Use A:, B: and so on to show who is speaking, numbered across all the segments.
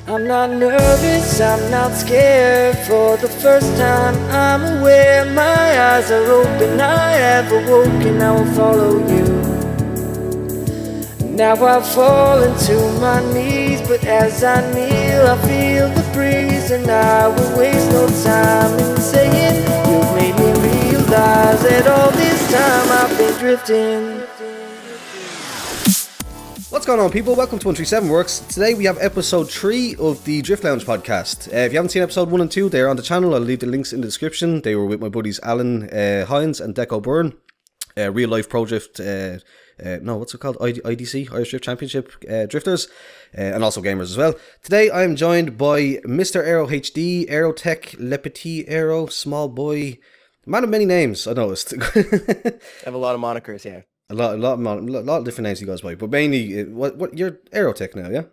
A: I'm not nervous, I'm not scared. For the first time I'm aware. My eyes are open, I have awoken. Now I'll follow you. Now I fall into my knees, but as I kneel I feel the breeze. And I will waste no time in saying you've made me realize that all this time I've been drifting.
B: What's going on, people? Welcome to 137 Works. Today we have episode 3 of the Drift Lounge podcast. If you haven't seen episode 1 and 2, they're on the channel. I'll leave the links in the description. They were with my buddies Alan Hines and Deco Byrne. Real life pro drift, no, what's it called? IDC, Irish Drift Championship drifters, and also gamers as well. Today I am joined by MrAeroHD, Aero Tech, Le Petit Aero, Small Boy, man of many names, I noticed.
C: I have a lot of monikers, yeah.
B: A lot of different names he goes by, but mainly, what you're Aero Tech now, yeah?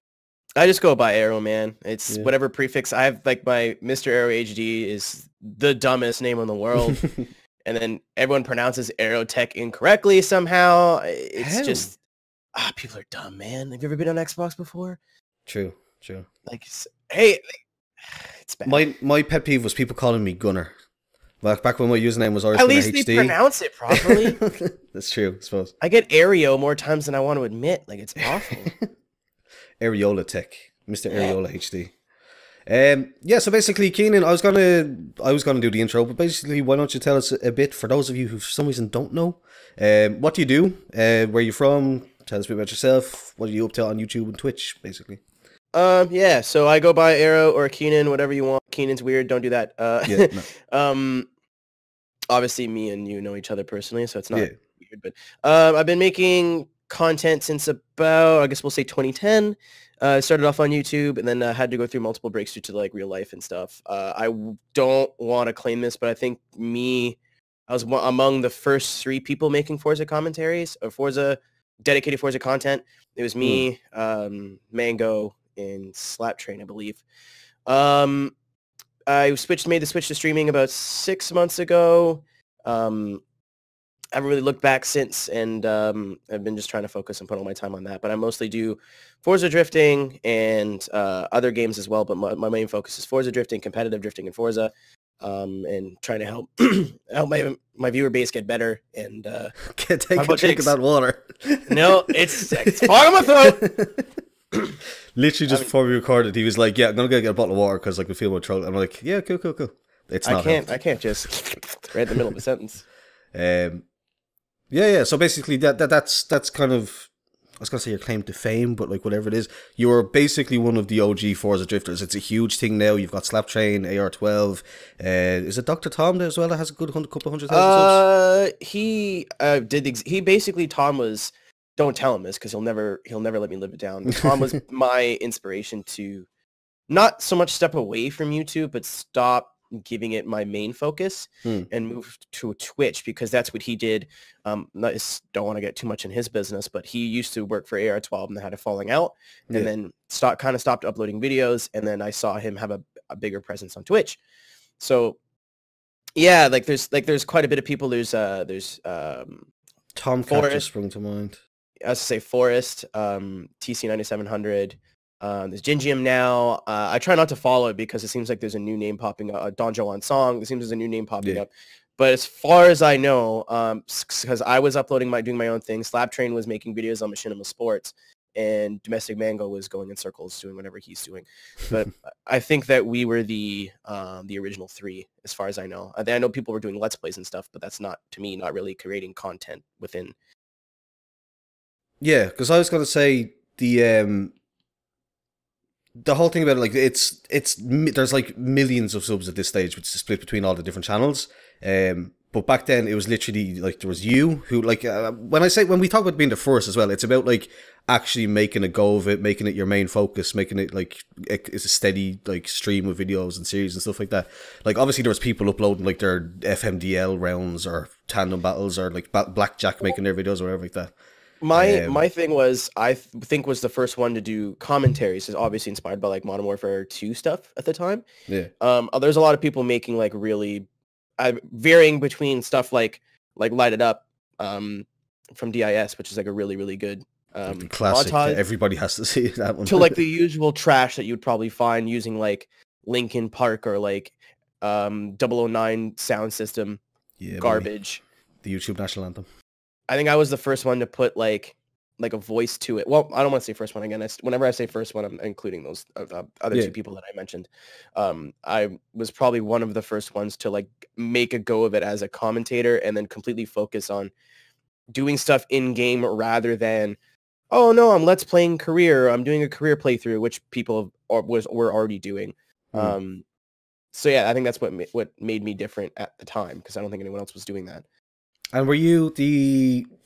C: I just go by Aero, man. It's
B: Yeah.
C: whatever prefix. I have, like, my MrAeroHD is the dumbest name in the world. And then everyone pronounces Aero Tech incorrectly somehow. It's just, people are dumb, man. Have you ever been on Xbox before?
B: True.
C: Like, hey, it's bad.
B: My pet peeve was people calling me Gunner. Back when my username was Irish
C: At least
B: HD.
C: they pronounce it properly.
B: That's true, I suppose.
C: I get Aereo more times than I want to admit. Like, it's awful.
B: Areola Tech, MrAeroHD. HD. Yeah, so basically, Keenan, I was gonna do the intro, but basically, why don't you tell us a bit, for those of you who for some reason don't know, what do you do, where you from, tell us a bit about yourself, what are you up to on YouTube and Twitch, basically.
C: Yeah, so I go by Aero or Keenan, whatever you want. Keenan's weird, don't do that.
B: Yeah, no.
C: Obviously me and you know each other personally, so it's not
B: Yeah.
C: weird, but I've been making content since about, I guess we'll say 2010. Started off on YouTube and then had to go through multiple breaks due to like real life and stuff. Don't want to claim this, but I think I was among the first 3 people making Forza commentaries or dedicated Forza content. It was me, Mango, and Slap Train, I believe. I made the switch to streaming about 6 months ago. I haven't really looked back since, and I've been just trying to focus and put all my time on that. But I mostly do Forza drifting and other games as well. But my main focus is Forza drifting, competitive drifting, and Forza, and trying to help help my viewer base get better. And
B: Take a drink of that water.
C: No, it's fogging my throat.
B: Literally just before we recorded, he was like, "Yeah, I'm gonna go get a bottle of water because I can feel my throat." I'm like, "Yeah, cool." It's not.
C: I can't just right in the middle of a sentence.
B: Yeah. So basically, that's kind of, I was gonna say your claim to fame, but like whatever it is, you are basically one of the OG Forza drifters. It's a huge thing now. You've got Slap Train, AR12. Is it Dr. Tom there as well that has a good couple 100,000 subs?
C: He basically, Tom was, don't tell him this because he'll never let me live it down. But Tom was my inspiration to not so much step away from YouTube, but stop giving it my main focus and move to Twitch, because that's what he did. Don't want to get too much in his business, but he used to work for AR12 and they had a falling out, and then stopped uploading videos, and then I saw him have a bigger presence on Twitch. So yeah, there's quite a bit of people. There's
B: Tomcat just sprung to mind.
C: I was to say Forest, TC 9700. There's Gingium now. I try not to follow it because it seems like there's a new name popping up. Don Joan Song. It seems there's a new name popping up. But as far as I know, because I was doing my own thing. Slap Train was making videos on Machinima Sports, and Domestic Mango was going in circles doing whatever he's doing. But I think that we were the original 3, as far as I know. I know people were doing Let's Plays and stuff, but that's not, to me, not really creating content within.
B: Yeah, because I was gonna say the whole thing about it, like there's like millions of subs at this stage, which is split between all the different channels. But back then it was literally like there was you who, like, when we talk about being the first as well, it's about like actually making a go of it, making it your main focus, making it like it's a steady like stream of videos and series and stuff like that. Like obviously there was people uploading like their FMDL rounds or tandem battles or like Blackjack making their videos or whatever like that.
C: My thing was, I think was the first one to do commentaries, is obviously inspired by like Modern Warfare 2 stuff at the time.
B: Yeah.
C: There's a lot of people making like really varying between stuff like Light It Up from DIS, which is like a really, really good
B: The classic.
C: montage
B: Everybody has to see that one.
C: to like the usual trash that you'd probably find using like Linkin Park or like 009 sound system
B: Yeah,
C: garbage.
B: the YouTube national anthem.
C: I think I was the first one to put like a voice to it. Well, I don't want to say first one again. Whenever I say first one, I'm including those other two people that I mentioned. I was probably one of the first ones to like make a go of it as a commentator and then completely focus on doing stuff in game rather than, oh no, I'm let's playing career. I'm doing a career playthrough, which people were already doing. So yeah, I think that's what made me different at the time because I don't think anyone else was doing that.
B: And were you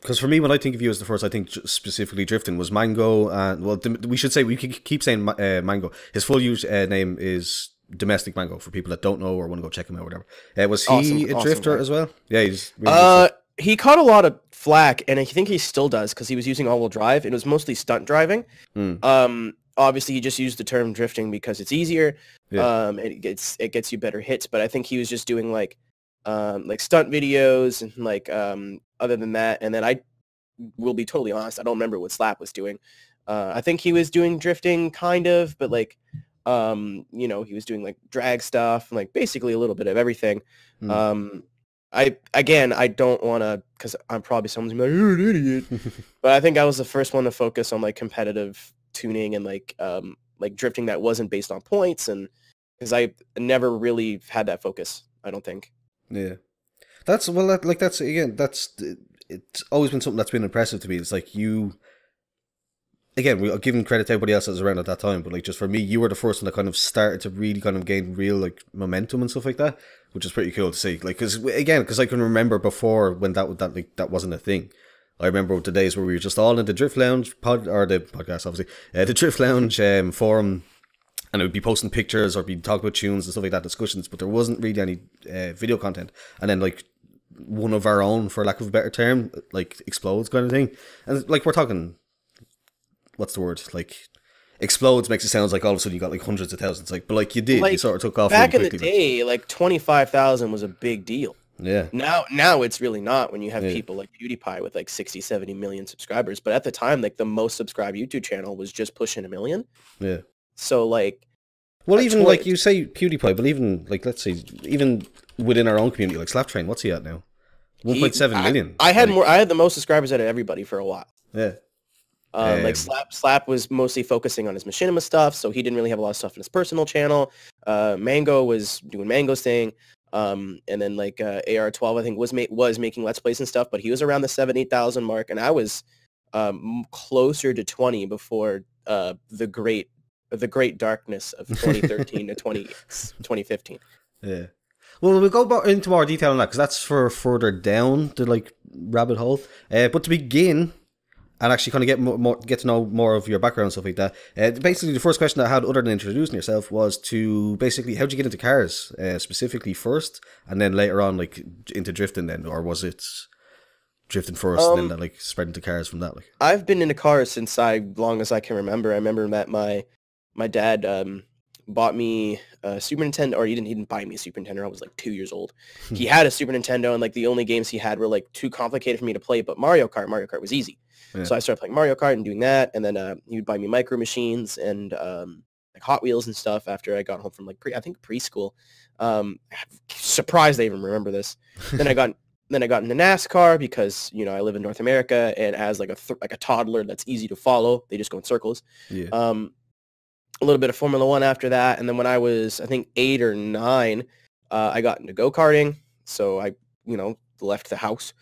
B: because for me, when I think of you as the first, I think specifically drifting was Mango. And well, we should say, we keep saying Mango. His full name is Domestic Mango for people that don't know or want to go check him out or whatever. Was he a drifter as well? Yeah, he's really
C: he caught a lot of flack, and I think he still does because he was using all-wheel drive. And it was mostly stunt driving. Obviously, he just used the term drifting because it's easier. Yeah. It gets you better hits. But I think he was just doing like stunt videos and like other than that. And then I will be totally honest, I don't remember what Slap was doing. I think he was doing drifting kind of, but like he was doing like drag stuff and like basically a little bit of everything. I don't want to, because I'm probably someone's gonna be like, you're an idiot. But I think I was the first one to focus on like competitive tuning and like drifting that wasn't based on points, and because I never really had that focus, I don't think.
B: Yeah, it's always been something that's been impressive to me. It's like you, again, we're giving credit to everybody else that was around at that time, but like just for me, you were the first one that kind of started to really kind of gain real like momentum and stuff like that, which is pretty cool to see. Like, because I can remember before when that wasn't a thing. I remember the days where we were just all in the Drift Lounge the podcast, obviously, the Drift Lounge forum. And it would be posting pictures or be talking about tunes and stuff like that, discussions, but there wasn't really any video content. And then like one of our own, for lack of a better term, like explodes kind of thing. And like we're talking, what's the word? Like explodes makes it sound like all of a sudden you got like hundreds of thousands. Like, but like you did, you sort of took off
C: back
B: really
C: in the day. Like 25,000 was a big deal.
B: Yeah.
C: Now it's really not when you have people like PewDiePie with like 60, 70 million subscribers. But at the time, like the most subscribed YouTube channel was just pushing 1 million.
B: Yeah.
C: So like,
B: well, even like you say PewDiePie, but even like let's say even within our own community, like Slaptrain, what's he at now? 1.7 million.
C: I had the most subscribers out of everybody for a while.
B: Yeah.
C: Like Slap was mostly focusing on his machinima stuff, so he didn't really have a lot of stuff in his personal channel. Mango was doing Mango's thing, and then like AR12 I think was making Let's Plays and stuff, but he was around the 7,000-8,000 mark, and I was closer to 20 before the great darkness of 2013 to 2015.
B: Yeah. Well, we'll go into more detail on that because that's for further down the like rabbit hole. But to begin and actually kind of get to know more of your background and stuff like that. Basically, the first question I had, other than introducing yourself, was to basically how'd you get into cars specifically first, and then later on like into drifting then, or was it drifting first and then that like spread into cars from that? Like,
C: I've been into cars since long as I can remember. I remember that my dad bought me a Super Nintendo, or he didn't buy me a Super Nintendo. I was like 2 years old. He had a Super Nintendo, and like the only games he had were like too complicated for me to play, but Mario Kart was easy. Yeah. So I started playing Mario Kart and doing that, and then he would buy me Micro Machines and like Hot Wheels and stuff after I got home from like preschool. Surprised I even remember this. Then I got into NASCAR because, you know, I live in North America, and as like a toddler that's easy to follow, they just go in circles.
B: Yeah.
C: A little bit of Formula One after that, and then when I was, I think, 8 or 9, I got into go-karting. So I, left the house.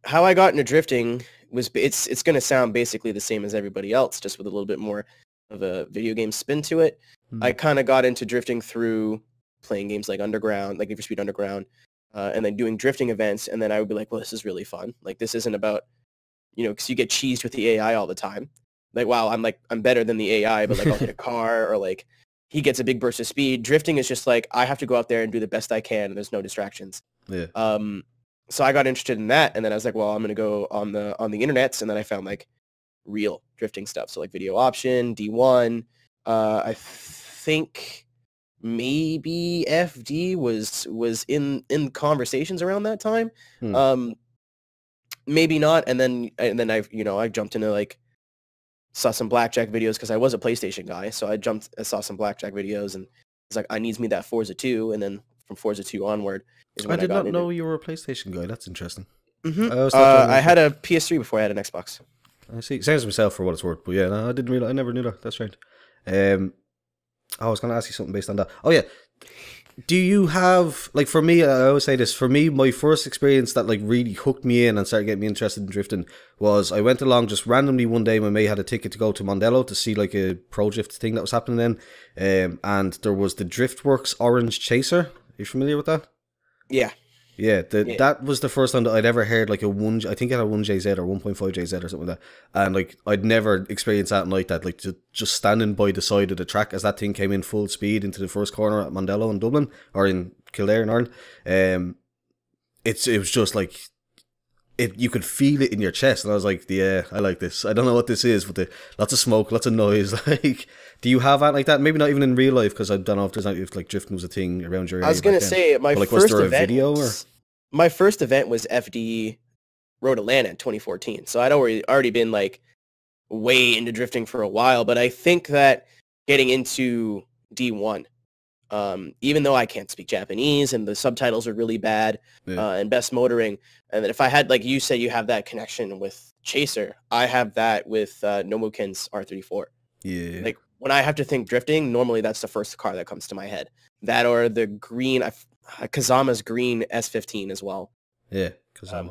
C: How I got into drifting was it's going to sound basically the same as everybody else, just with a little bit more of a video game spin to it. I kind of got into drifting through playing games like Underground, like Need for Speed Underground, and then doing drifting events. And then I would be like, well, this is really fun. Like, this isn't about, because you get cheesed with the AI all the time. Like, wow, I'm better than the AI, but like I'll hit a car, or like he gets a big burst of speed. Drifting is just like, I have to go out there and do the best I can, and there's no distractions.
B: Yeah.
C: So I got interested in that, and then I was like, well, I'm going to go on the internets, and then I found like real drifting stuff. So like Video Option, D1, I think maybe FD was in conversations around that time. maybe not. And then I jumped into like saw some blackjack videos because I was a PlayStation guy. So I saw some blackjack videos and it's like I needs me that Forza 2, and then from Forza 2 onward is when
B: I did not know
C: into.
B: you were a PlayStation guy. That's interesting.
C: Mm-hmm. I had a PS3 before I had an Xbox.
B: I see. Same as myself for what it's worth, but yeah, no, I didn't realize. I never knew that. That's right. I was going to ask you something based on that. Oh yeah, do you have, like, for me, I always say this, for me, my first experience that like really hooked me in and started getting me interested in drifting was I went along just randomly one day. My mate had a ticket to go to Mondello to see like a pro drift thing that was happening then, and there was the Driftworks Orange Chaser. Are you familiar with that?
C: Yeah.
B: Yeah, that was the first time that I'd ever heard like I think it had a 1JZ or 1.5JZ or something like that. And like I'd never experienced that like that, like just standing by the side of the track as that thing came in full speed into the first corner at Mondello in Dublin, or in Kildare in Ireland. It was just like, you could feel it in your chest, and I was like, yeah, I like this. I don't know what this is, but lots of smoke, lots of noise. Like, do you have that like that? Maybe not even in real life, because I don't know if like drifting was a thing around your area.
C: I was gonna say my
B: like,
C: first
B: was there
C: event.
B: A video or?
C: My first event was FD Road Atlanta in 2014, so I'd already been like way into drifting for a while. But I think that getting into D1, even though I can't speak Japanese and the subtitles are really bad, and best motoring, and that if I had, like you said, you have that connection with Chaser, I have that with Nomuken's R34.
B: Yeah.
C: Like when I have to think drifting, normally that's the first car that comes to my head. That or the green, Kazama's green S15 as well.
B: Yeah, Kazama.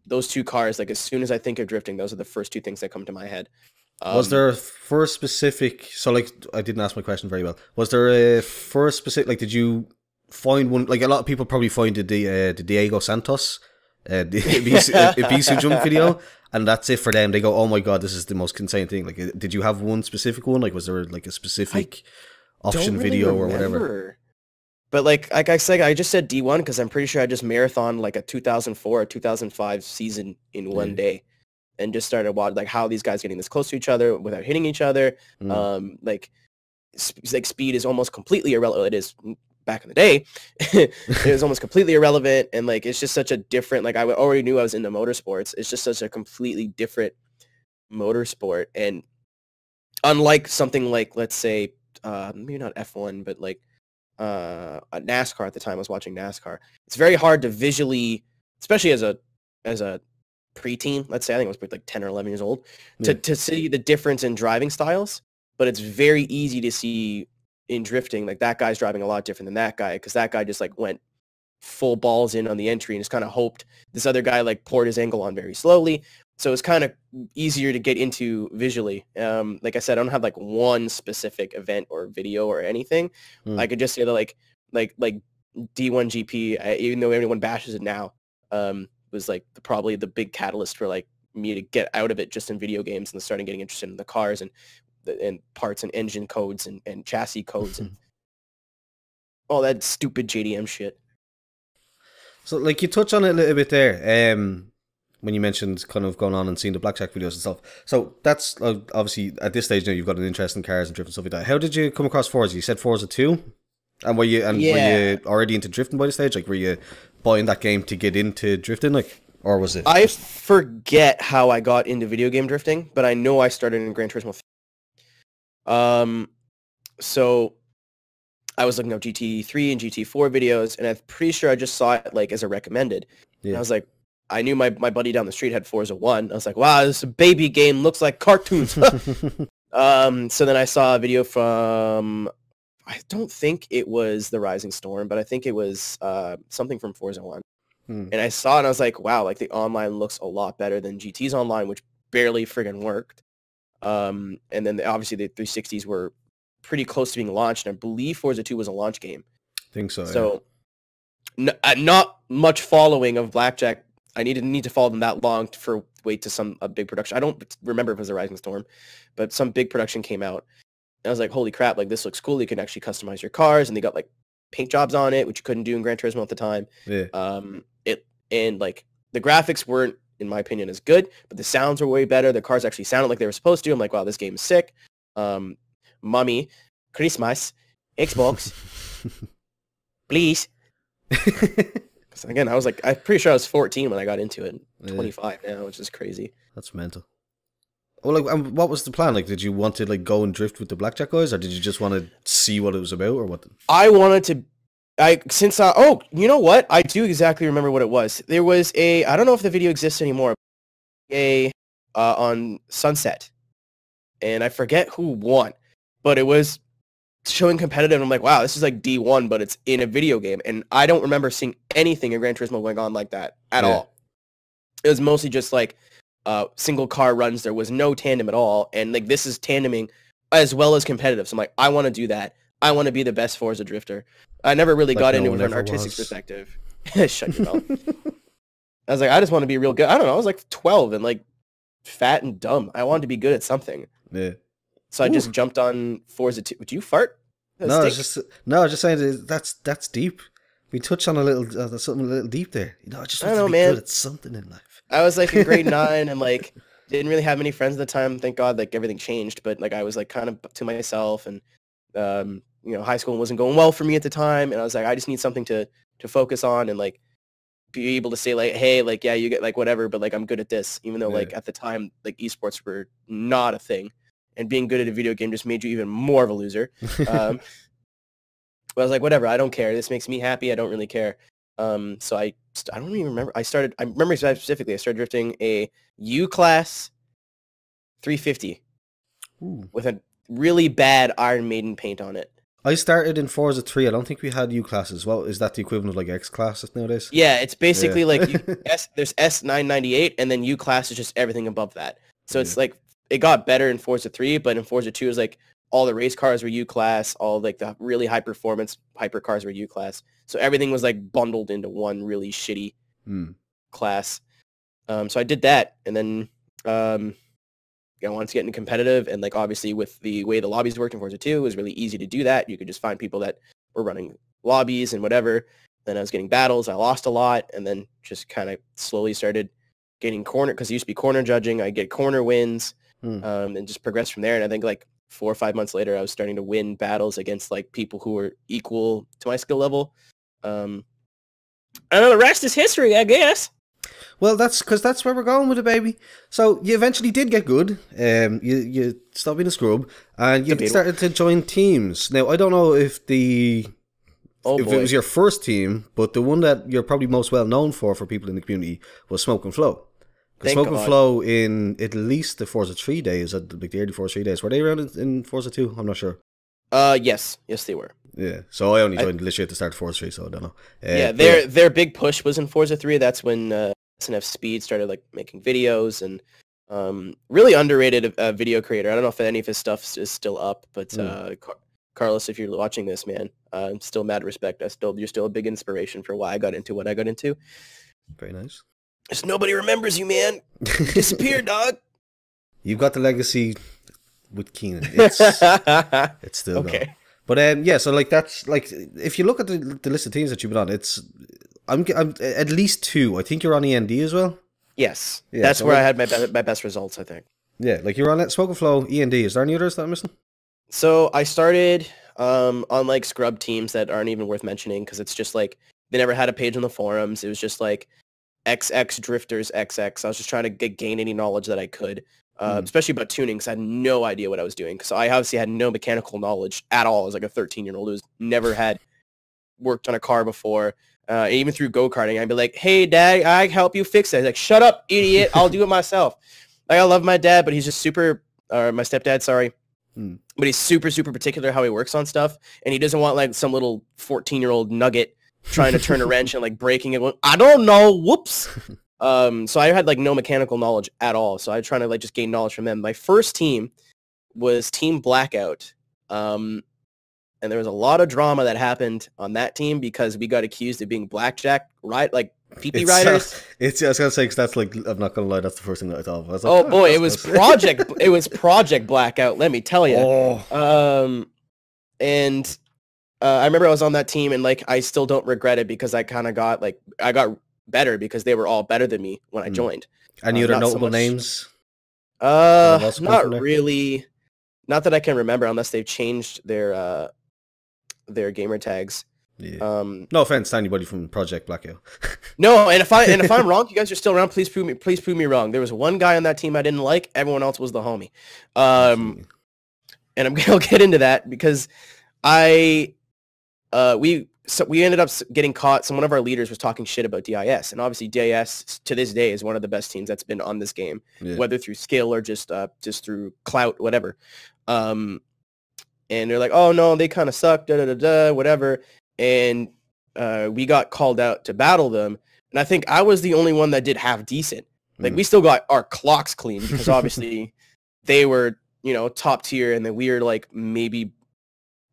C: Those two cars, like as soon as I think of drifting, those are the first two things that come to my head.
B: Was there a first specific? So like, I didn't ask my question very well. Was there a first specific? Like, did you find one? Like a lot of people probably find the Diego Santos, the Ibisu jump video, and that's it for them. They go, "Oh my god, this is the most insane thing." Like, did you have one specific one? Like, was there like a specific option video or whatever?
C: But like I said, I just said D1 because I'm pretty sure I just marathoned like a 2004 or 2005 season in one day, and just started watching like how these guys getting this close to each other without hitting each other. Like speed is almost completely irrelevant. It is back in the day. It was almost completely irrelevant, and like it's just such a different. Like I already knew I was into motorsports. It's just such a completely different motorsport, and unlike something like, let's say, maybe not F1, but like a NASCAR at the time. I was watching NASCAR. It's very hard to visually, especially as a preteen, let's say, I think I was like 10 or 11 years old, to see the difference in driving styles. But it's very easy to see in drifting, like that guy's driving a lot different than that guy, because that guy just like went full balls in on the entry and just kind of hoped. This other guy like poured his angle on very slowly. So it's kind of easier to get into visually. Like I said, I don't have like one specific event or video or anything. I could just say that like D1 GP, even though everyone bashes it now, was like probably the big catalyst for like me to get out of it just in video games and starting getting interested in the cars and parts and engine codes and chassis codes and all that stupid JDM shit. So
B: like you touched on it a little bit there. When you mentioned kind of going on and seeing the blackjack videos and stuff. So that's obviously at this stage now you've got an interest in cars and drift and stuff like that. How did you come across Forza? You said Forza 2? And were you already into drifting by the stage? Like, were you buying that game to get into drifting, like, or was it?
C: I forget how I got into video game drifting, but I know I started in Gran Turismo. So I was looking up GT3 and GT4 videos, and I'm pretty sure I just saw it like as a recommended. Yeah. And I was like, I knew my buddy down the street had Forza 1. I was like, wow, this is a baby game. Looks like cartoons. So then I saw a video from, I don't think it was The Rising Storm, but I think it was something from Forza 1. And I saw it and I was like, wow, like the online looks a lot better than GT's online, which barely friggin' worked. And then obviously the 360s were pretty close to being launched. And I believe Forza 2 was a launch game.
B: I think so,
C: So not much following of Blackjack. I need to follow them that long for wait to a big production. I don't remember if it was The Rising Storm, but some big production came out. And I was like, holy crap, like this looks cool. You can actually customize your cars, and they got like paint jobs on it, which you couldn't do in Gran Turismo at the time.
B: Yeah.
C: And like the graphics weren't, in my opinion, as good, but the sounds were way better. The cars actually sounded like they were supposed to. I'm like, wow, this game is sick. Mommy, Christmas, Xbox, please. So again, I'm pretty sure I was 14 when I got into it. 25 now, which is crazy.
B: That's mental. Well, like, what was the plan? Like, did you want to like go and drift with the blackjack guys, or did you just want to see what it was about, or what?
C: I wanted to. Oh, you know what? I do exactly remember what it was. There was I don't know if the video exists anymore. On Sunset, and I forget who won, but it was showing competitive. I'm like, wow, this is like D1, but it's in a video game, and I don't remember seeing anything in Gran Turismo going on like that at all. It was mostly just like single car runs. There was no tandem at all, and like this is tandeming as well as competitive. So I'm like, I want to do that. I want to be the best Forza drifter. I never really got into it from an artistic perspective. Shut your mouth. I was like, I just want to be real good. I don't know. I was like 12 and like fat and dumb. I wanted to be good at something.
B: Yeah.
C: So I just jumped on Forza 2. Would you fart?
B: No, I was just saying that's deep. We touched on something a little deep there. You know, I just want to be good at something in life.
C: I was like in grade 9 and like didn't really have many friends at the time. Thank God, like everything changed. But like I was like kind of to myself, and you know, high school wasn't going well for me at the time. And I was like, I just need something to focus on and like be able to say like, hey, like, yeah, you get like whatever, but like I'm good at this. Even though like at the time, like esports were not a thing. And being good at a video game just made you even more of a loser. But I was like, whatever, I don't care. This makes me happy. I don't really care. So I don't even remember. I remember specifically, I started drifting a U-Class 350 with a really bad Iron Maiden paint on it.
B: I started in Forza 3. I don't think we had U-Classes. Well, is that the equivalent of like X-Classes nowadays?
C: Yeah, it's basically like there's S998, and then U-Class is just everything above that. So it's like, it got better in Forza 3, but in Forza 2 it was like all the race cars were U-Class, all like the really high performance hypercars were U-Class. So everything was like bundled into one really shitty class. So I did that, and then I wanted to get into competitive, and like obviously with the way the lobbies worked in Forza 2, it was really easy to do that. You could just find people that were running lobbies and whatever. Then I was getting battles. I lost a lot, and then just kind of slowly started getting corner, because it used to be corner judging. I get corner wins. And just progress from there. And I think like 4 or 5 months later, I was starting to win battles against like people who were equal to my skill level. And then the rest is history, I guess.
B: Well, that's where we're going with it, baby. So you eventually did get good. You stopped being a scrub, and you started to join teams. Now, I don't know if it was your first team, but the one that you're probably most well known for people in the community was Smoke and Flow. Smoke and Flow in at least the Forza 3 days, like the early Forza 3 days. Were they around in Forza 2? I'm not sure.
C: Yes, they were.
B: Yeah, so I only joined literally at the start of Forza 3, so I don't know.
C: Their big push was in Forza 3. That's when SNF Speed started like making videos, and really underrated video creator. I don't know if any of his stuff is still up, but Carlos, if you're watching this, man, still mad respect. You're still a big inspiration for why I got into what I got into.
B: Very nice.
C: Just nobody remembers you, man. You disappeared, dog.
B: You've got the legacy with Keenan. It's still okay. Going. But so like that's like, if you look at the list of teams that you've been on, I'm at least 2. I think you're on END as well. Yes, that's where I had my best results, I think. Yeah, like you're on Smoke and Flow, END. Is there any others that I'm missing? So I started on like scrub teams that aren't even worth mentioning, because it's just like they never had a page on the forums. It was just like XX Drifters XX. I was just trying to gain any knowledge that I could, especially about tuning, because I had no idea what I was doing. Because I obviously had no mechanical knowledge at all as like a 13-year-old who's never had worked on a car before. Even through go-karting, I'd be like, hey, Dad, I help you fix it. He's like, shut up, idiot. I'll do it myself. Like, I love my dad, but he's just super, my stepdad, sorry. But he's super, super particular how he works on stuff. And he doesn't want like some little 14-year-old nugget trying to turn a wrench and like breaking it. I don't know. Whoops. So I had like no mechanical knowledge at all. So I was trying to like just gain knowledge from them. My first team was Team Blackout. And there was a lot of drama that happened on that team because we got accused of being blackjack, right? Like PP riders. I was gonna say, because that's like, I'm not gonna lie, that's the first thing that I thought of. I was like, boy, it was Project Blackout. Let me tell you. And I remember I was on that team, and like I still don't regret it, because I kind of got better because they were all better than me when I joined. Any other notable names? Not really. Not that I can remember, unless they've changed their gamer tags. Yeah. No offense to anybody from Project Blackout.
C: No, and if I'm wrong, you guys are still around. Please prove me wrong. There was one guy on that team I didn't like. Everyone else was the homie. And I'll get into that because we ended up getting caught. One of our leaders was talking shit about DIS, and obviously DIS to this day is one of the best teams that's been on this game, whether through skill or just through clout, whatever. And they're like, oh no, they kind of suck, whatever. And we got called out to battle them, and I think I was the only one that did half decent. Like we still got our clocks clean because obviously they were, top tier, and then we were like maybe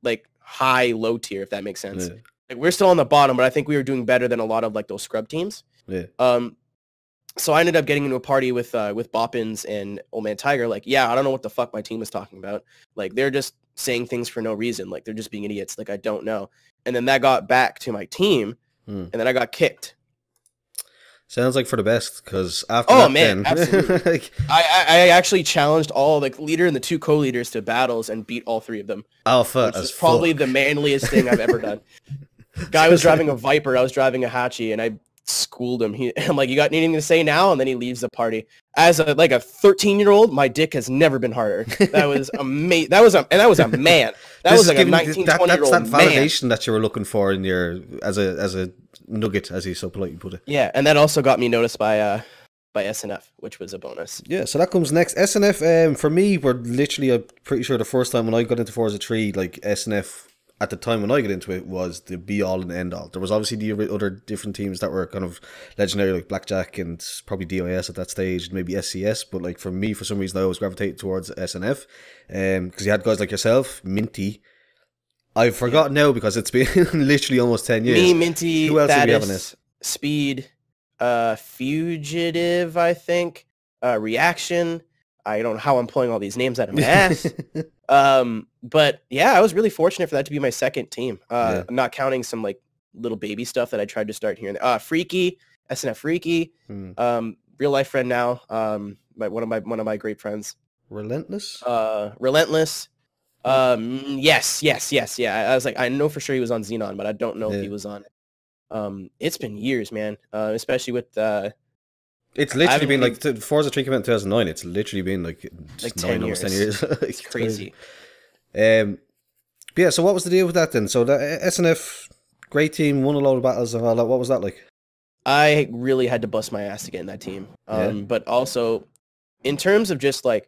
C: like high low tier, if that makes sense.
B: Yeah.
C: Like we're still on the bottom, but I think we were doing better than a lot of like those scrub teams.
B: Yeah.
C: So I ended up getting into a party with Boppins and Old Man Tiger. Like, yeah, I don't know what the fuck my team was talking about. Like they're just saying things for no reason. Like they're just being idiots. Like I don't know. And then that got back to my team, and then I got kicked.
B: Sounds like for the best, because after that,
C: man, absolutely.
B: like,
C: I actually challenged all like leader and the two co-leaders to battles and beat all three of them.
B: Alpha
C: which
B: as
C: is probably
B: fuck.
C: the manliest thing I've ever done. Guy was driving a Viper, I was driving a Hachi, and I schooled him. I'm like, you got anything to say now? And then he leaves the party. As a 13-year-old, my dick has never been harder. That was amazing. That was a man. That was like a 19, 20-year-old
B: That's that validation
C: man.
B: that you were looking for in your as a nugget, as he so politely put it.
C: Yeah, and that also got me noticed by SNF, which was a bonus.
B: Yeah, so that comes next. SNF, for me, were literally, I'm pretty sure the first time when I got into Forza 3, like SNF, at the time when I got into it, was the be-all and end-all. There was obviously the other different teams that were kind of legendary, like Blackjack and probably DIS at that stage, maybe SCS, but like for me, for some reason, I always gravitated towards SNF, because you had guys like yourself, Minty. I've forgotten now because it's been literally almost 10 years.
C: Me, Minty,
B: who else did we have on
C: Thaddeus,
B: this?
C: Speed, Fugitive, I think, Reaction. I don't know how I'm pulling all these names out of my ass. But yeah, I was really fortunate for that to be my second team.
B: Yeah.
C: Not counting some like little baby stuff that I tried to start here and there. Freaky, SNF Freaky, real life friend now. One of my great friends.
B: Relentless?
C: Relentless. Yes. Yeah. I was like, I know for sure he was on Xenon, but I don't know if he was on. It's been years, man. Especially with
B: it's literally been like Forza 3 came out in 2009. It's literally been like
C: 10
B: almost 10 years.
C: It's crazy.
B: But yeah, so what was the deal with that then? So the SNF, great team, won a lot of battles and all that. What was that like?
C: I really had to bust my ass to get in that team. But also in terms of just like,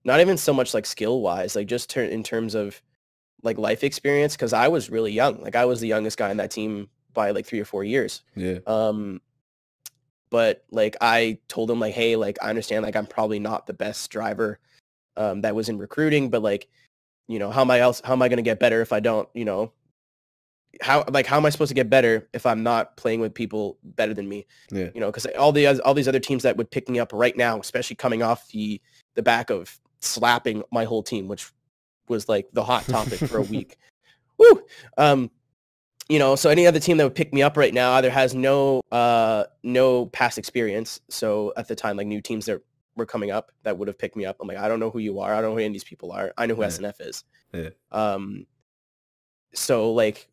C: not even so much like skill wise, like just in terms of like life experience, because I was really young. Like I was the youngest guy in that team by like 3 or 4 years.
B: Yeah.
C: But like I told him like, hey, like I understand like I'm probably not the best driver that was in recruiting, but like, how am I going to get better if I don't, how am I supposed to get better if I'm not playing with people better than me?
B: Yeah.
C: Because all these other teams that would pick me up right now, especially coming off the back of slapping my whole team, which was like the hot topic for a week. Woo! So any other team that would pick me up right now either has no past experience. So at the time, like new teams that were coming up that would have picked me up, I'm like, I don't know who you are. I don't know who any of these people are. I know who SNF is.
B: Yeah.
C: So like,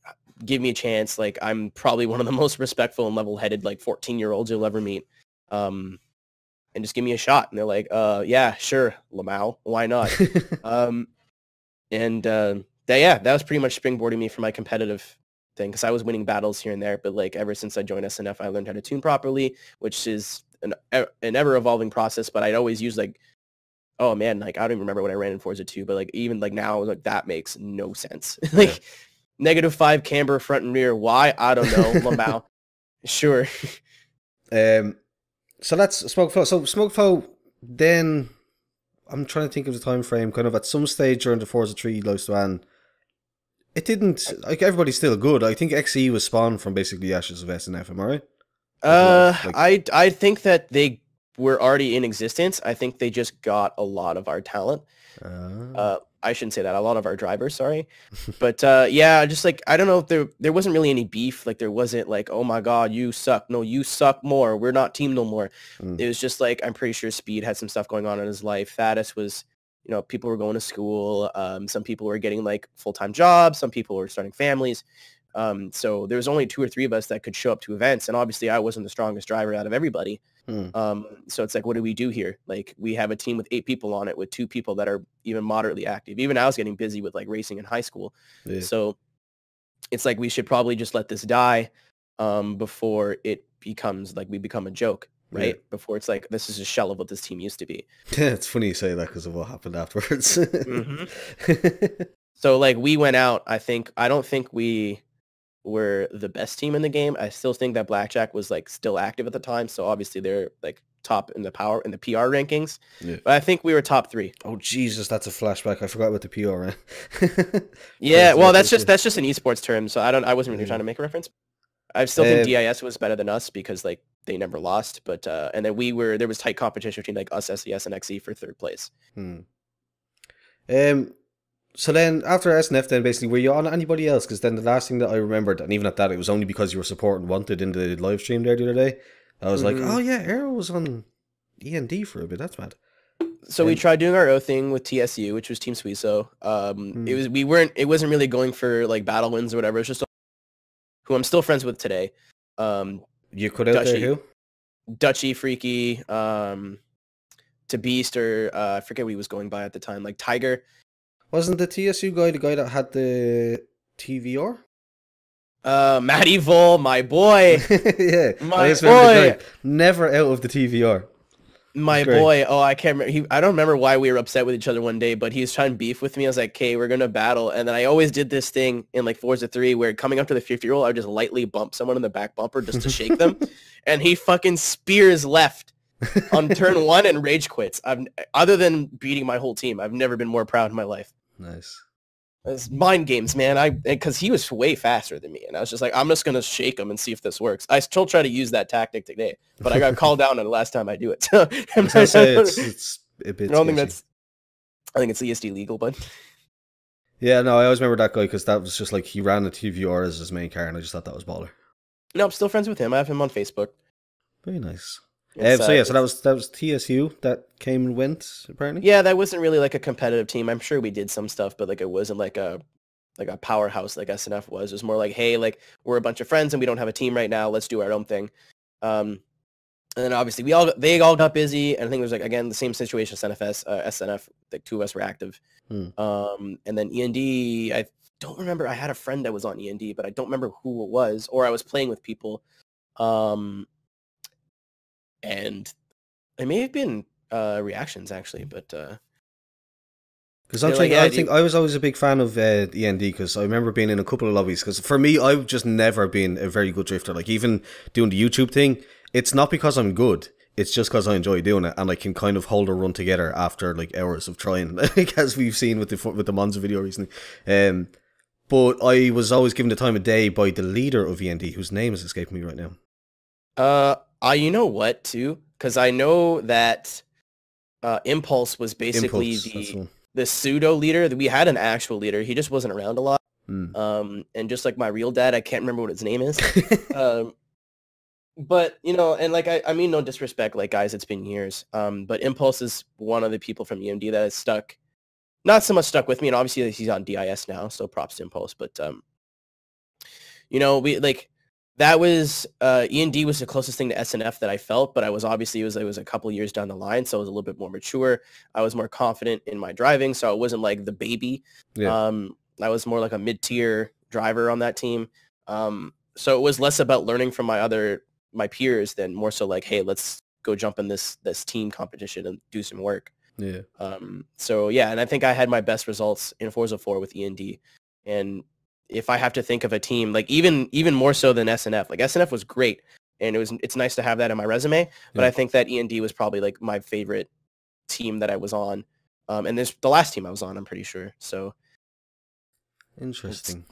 C: give me a chance. Like I'm probably one of the most respectful and level-headed like 14-year-olds you'll ever meet. And just give me a shot. And they're like, yeah, sure, Lamau, why not? That was pretty much springboarding me for my competitive thing, because I was winning battles here and there, but like ever since I joined SNF, I learned how to tune properly, which is an ever-evolving process. But I'd always use like, oh man, like I don't even remember when I ran in Forza 2, but like even like now, like that makes no sense. Like -5 camber front and rear. Why? I don't know. Lamau. Sure.
B: So that's Smokeflow. So Smokeflow, then I'm trying to think of the time frame. Kind of at some stage during the Forza 3 lifespan, it didn't like everybody's still good. I think XE was spawned from basically the ashes of SNF. Am I right?
C: I think that they were already in existence. I think they just got a lot of our talent. I shouldn't say that. A lot of our drivers, sorry. But yeah, just like, I don't know if there wasn't really any beef. Like there wasn't like, oh my God, you suck. No, you suck more. We're not team no more. It was just like, I'm pretty sure Speed had some stuff going on in his life. Thaddeus was, people were going to school. Some people were getting like full-time jobs. Some people were starting families. So there was only 2 or 3 of us that could show up to events, and obviously I wasn't the strongest driver out of everybody. So it's like, what do we do here? Like, we have a team with 8 people on it, with 2 people that are even moderately active. Even I was getting busy with like racing in high school. Yeah. So it's like, we should probably just let this die before it becomes like we become a joke, right? Yeah. Before it's like, this is a shell of what this team used to be.
B: Yeah, it's funny you say that because of what happened afterwards.
C: So like, we went out, I don't think we were the best team in the game. I still think that Blackjack was like still active at the time, so obviously they're like top in the PR rankings. Yeah. But I think we were top 3.
B: Oh Jesus, that's a flashback. I forgot about the PR.
C: Yeah, well, that's just an esports term, so I wasn't really trying to make a reference. I still think DIS was better than us because like they never lost, but and then there was tight competition between like us, SES, and XE for 3rd place.
B: So then after SNF, then basically, were you on anybody else? Because then the last thing that I remembered, and even at that, it was only because you were supporting Wanted in the live stream there the other day. I was like, oh yeah, Aero was on END for a bit. That's mad.
C: So we tried doing our own thing with TSU, which was Team Suizo. It wasn't really going for like battle wins or whatever. It was just who I'm still friends with today.
B: You could out there who?
C: Dutchy, Freaky, to Beast, or I forget what he was going by at the time, like Tiger.
B: Wasn't the TSU guy the guy that had the TVR?
C: Matty Vol, my boy.
B: Yeah,
C: my boy.
B: Never out of the TVR.
C: My boy. Oh, I can't remember. I don't remember why we were upset with each other one day, but he was trying to beef with me. I was like, okay, we're going to battle. And then I always did this thing in like Forza 3 where coming up to the 50-year-old, I would just lightly bump someone in the back bumper just to shake them. And he fucking spears left on turn 1 and rage quits. Other than beating my whole team, I've never been more proud in my life.
B: Nice.
C: It's mind games, man. Because he was way faster than me, and I was just like, I'm just gonna shake him and see if this works. I still try to use that tactic today, but I got called down on the last time I do it. So
B: it's a bit.
C: I think it's ESD legal, but
B: yeah, no, I always remember that guy because that was just like he ran the TVR as his main car, and I just thought that was baller.
C: No, I'm still friends with him. I have him on Facebook.
B: Very nice. So that was TSU that came and went, apparently.
C: Yeah, that wasn't really like a competitive team. I'm sure we did some stuff, but like it wasn't like a powerhouse like SNF was. It was more like, hey, like we're a bunch of friends and we don't have a team right now. Let's do our own thing. And then obviously they all got busy, and I think it was like again the same situation as SNF. Like 2 of us were active. And then END, I don't remember. I had a friend that was on END, but I don't remember who it was, or I was playing with people. And it may have been reactions actually, but
B: because I think I was always a big fan of END because I remember being in a couple of lobbies. Because for me, I've just never been a very good drifter. Like even doing the YouTube thing, it's not because I'm good. It's just because I enjoy doing it, and I can kind of hold a run together after like hours of trying, like as we've seen with the Monza video recently. But I was always given the time of day by the leader of END, whose name is escaping me right now.
C: You know what, too? Because I know that Impulse was basically the pseudo leader. We had an actual leader. He just wasn't around a lot. And just like my real dad, I can't remember what his name is. But, you know, and like, I mean, no disrespect, like, guys, it's been years. But Impulse is one of the people from EMD that has not so much stuck with me. And obviously he's on DIS now, so props to Impulse. But, you know, that was END was the closest thing to SNF that I felt, but it was a couple years down the line, so I was a little bit more mature. I was more confident in my driving, so I wasn't like the baby. Yeah. I was more like a mid-tier driver on that team. So it was less about learning from my peers than more so like, hey, let's go jump in this team competition and do some work.
B: Yeah.
C: So yeah, and I think I had my best results in Forza 4 with END, and if I have to think of a team, like even more so than SNF, like SNF was great, and it's nice to have that in my resume, but I think that END was probably like my favorite team that I was on, and this the last team I was on, I'm pretty sure. So
B: interesting.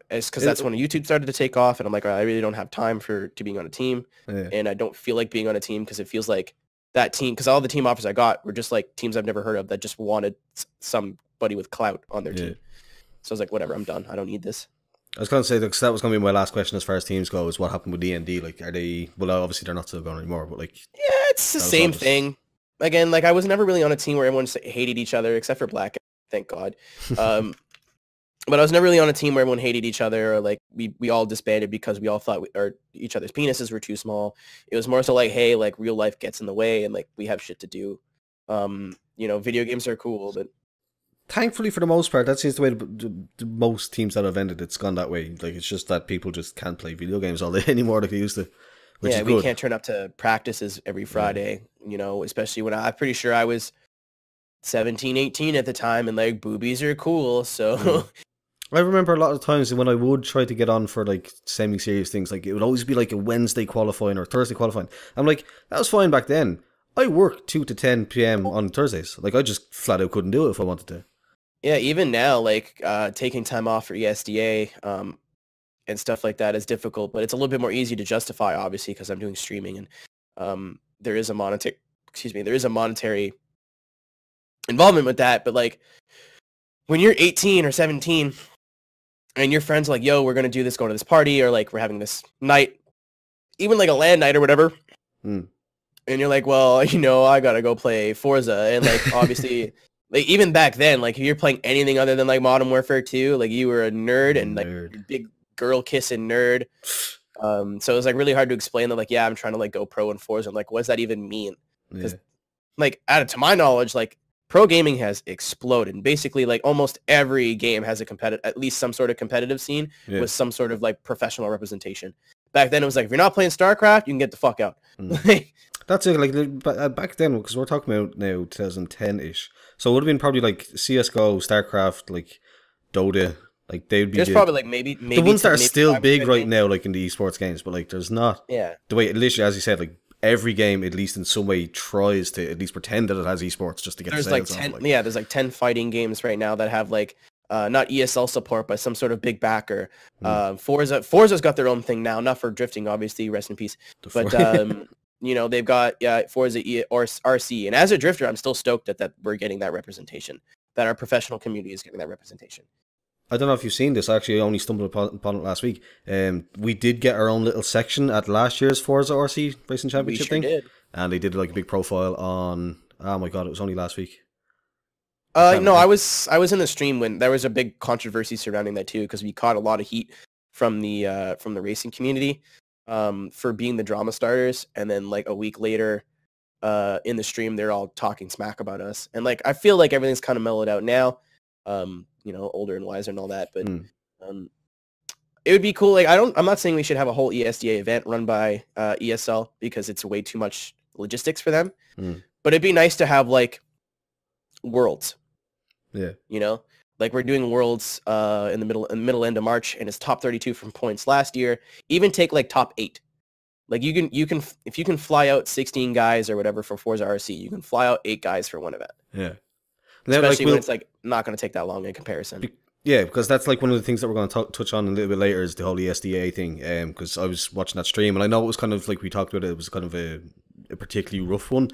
C: It's because that's when YouTube started to take off, and I'm like, I really don't have time to being on a team, and I don't feel like being on a team because it feels like that team, because all the team offers I got were just like teams I've never heard of that just wanted somebody with clout on their team. So I was like, whatever, I'm done. I don't need this.
B: I was going to say, because that was going to be my last question as far as teams go, is what happened with D&D? Like, are they... Well, obviously they're not still going anymore, but like...
C: Yeah, it's the same thing. Again, like, I was never really on a team where everyone hated each other, except for Black, thank God. But I was never really on a team where everyone hated each other, or like we all disbanded because we all thought each other's penises were too small. It was more so like, hey, like real life gets in the way, and like we have shit to do. You know, video games are cool, but
B: thankfully, for the most part, that seems the way the most teams that have ended. It's gone that way. Like, it's just that people just can't play video games all day anymore like they used to. Which is
C: we
B: good.
C: can't turn up to practices every Friday. You know, especially when I'm pretty sure I was 17, 18 at the time, and like boobies are cool. So
B: I remember a lot of times when I would try to get on for like semi-serious things, like it would always be like a Wednesday qualifying or Thursday qualifying. I'm like, that was fine back then. I worked 2 to 10 p.m. on Thursdays. Like, I just flat out couldn't do it if I wanted to.
C: yeah, even now, like taking time off for ESDA and stuff like that is difficult, but it's a little bit more easy to justify, obviously, because I'm doing streaming, and there is a monetary involvement with that. But like when you're 18 or 17 and your friends are like, yo, we're going to do this, going to this party, or like we're having this night, even like a LAN night or whatever. And you're like, well, you know, I got to go play Forza. And like, obviously, like even back then, like if you're playing anything other than like Modern Warfare 2, like you were a nerd and like a big girl kissing nerd. So it was like really hard to explain that, like, yeah, I'm trying to like go pro in Forza. I'm like, what does that even mean? Because like, to my knowledge, like pro gaming has exploded. Basically, like almost every game has a at least some sort of competitive scene with some sort of like professional representation. Back then, it was like, if you're not playing StarCraft, you can get the fuck out.
B: That's it. Like back then, because we're talking about now 2010-ish. So it would have been probably like CS:GO, StarCraft, like Dota. Like they would be.
C: There's probably like maybe
B: the ones that are still big right now, like in the esports games. But like, there's not.
C: Yeah.
B: The way, literally, as you said, like every game, at least in some way, tries to at least pretend that it has esports just to get.
C: There's
B: sales
C: like 10.
B: off,
C: Yeah, there's like 10 fighting games right now that have like not ESL support, but some sort of big backer. Forza's got their own thing now, not for drifting, obviously. Rest in peace. But you know, they've got Forza or RC, and as a drifter, I'm still stoked that we're getting that representation. That our professional community is getting that representation.
B: I don't know if you've seen this. Actually, I only stumbled upon it last week. We did get our own little section at last year's Forza RC Racing Championship thing.
C: Did.
B: And they did like a big profile on. Oh my god, it was only last week.
C: No, I was in the stream when there was a big controversy surrounding that too, because we caught a lot of heat from the racing community for being the drama starters, and then like a week later in the stream they're all talking smack about us, and like I feel like everything's kind of mellowed out now, you know, older and wiser and all that, but it would be cool. Like I'm not saying we should have a whole ESDA event run by ESL because it's way too much logistics for them, but it'd be nice to have like Worlds. Yeah, you know, like we're doing Worlds in the middle end of March, and it's top 32 from points last year. Even take like top 8. Like you can if you can fly out 16 guys or whatever for Forza RC, you can fly out 8 guys for one event.
B: Yeah,
C: especially when it's like not going to take that long in comparison.
B: Yeah, because that's like one of the things that we're going to touch on a little bit later is the whole ESDA thing. Because I was watching that stream, and I know it was kind of like we talked about it. It was kind of a particularly rough one.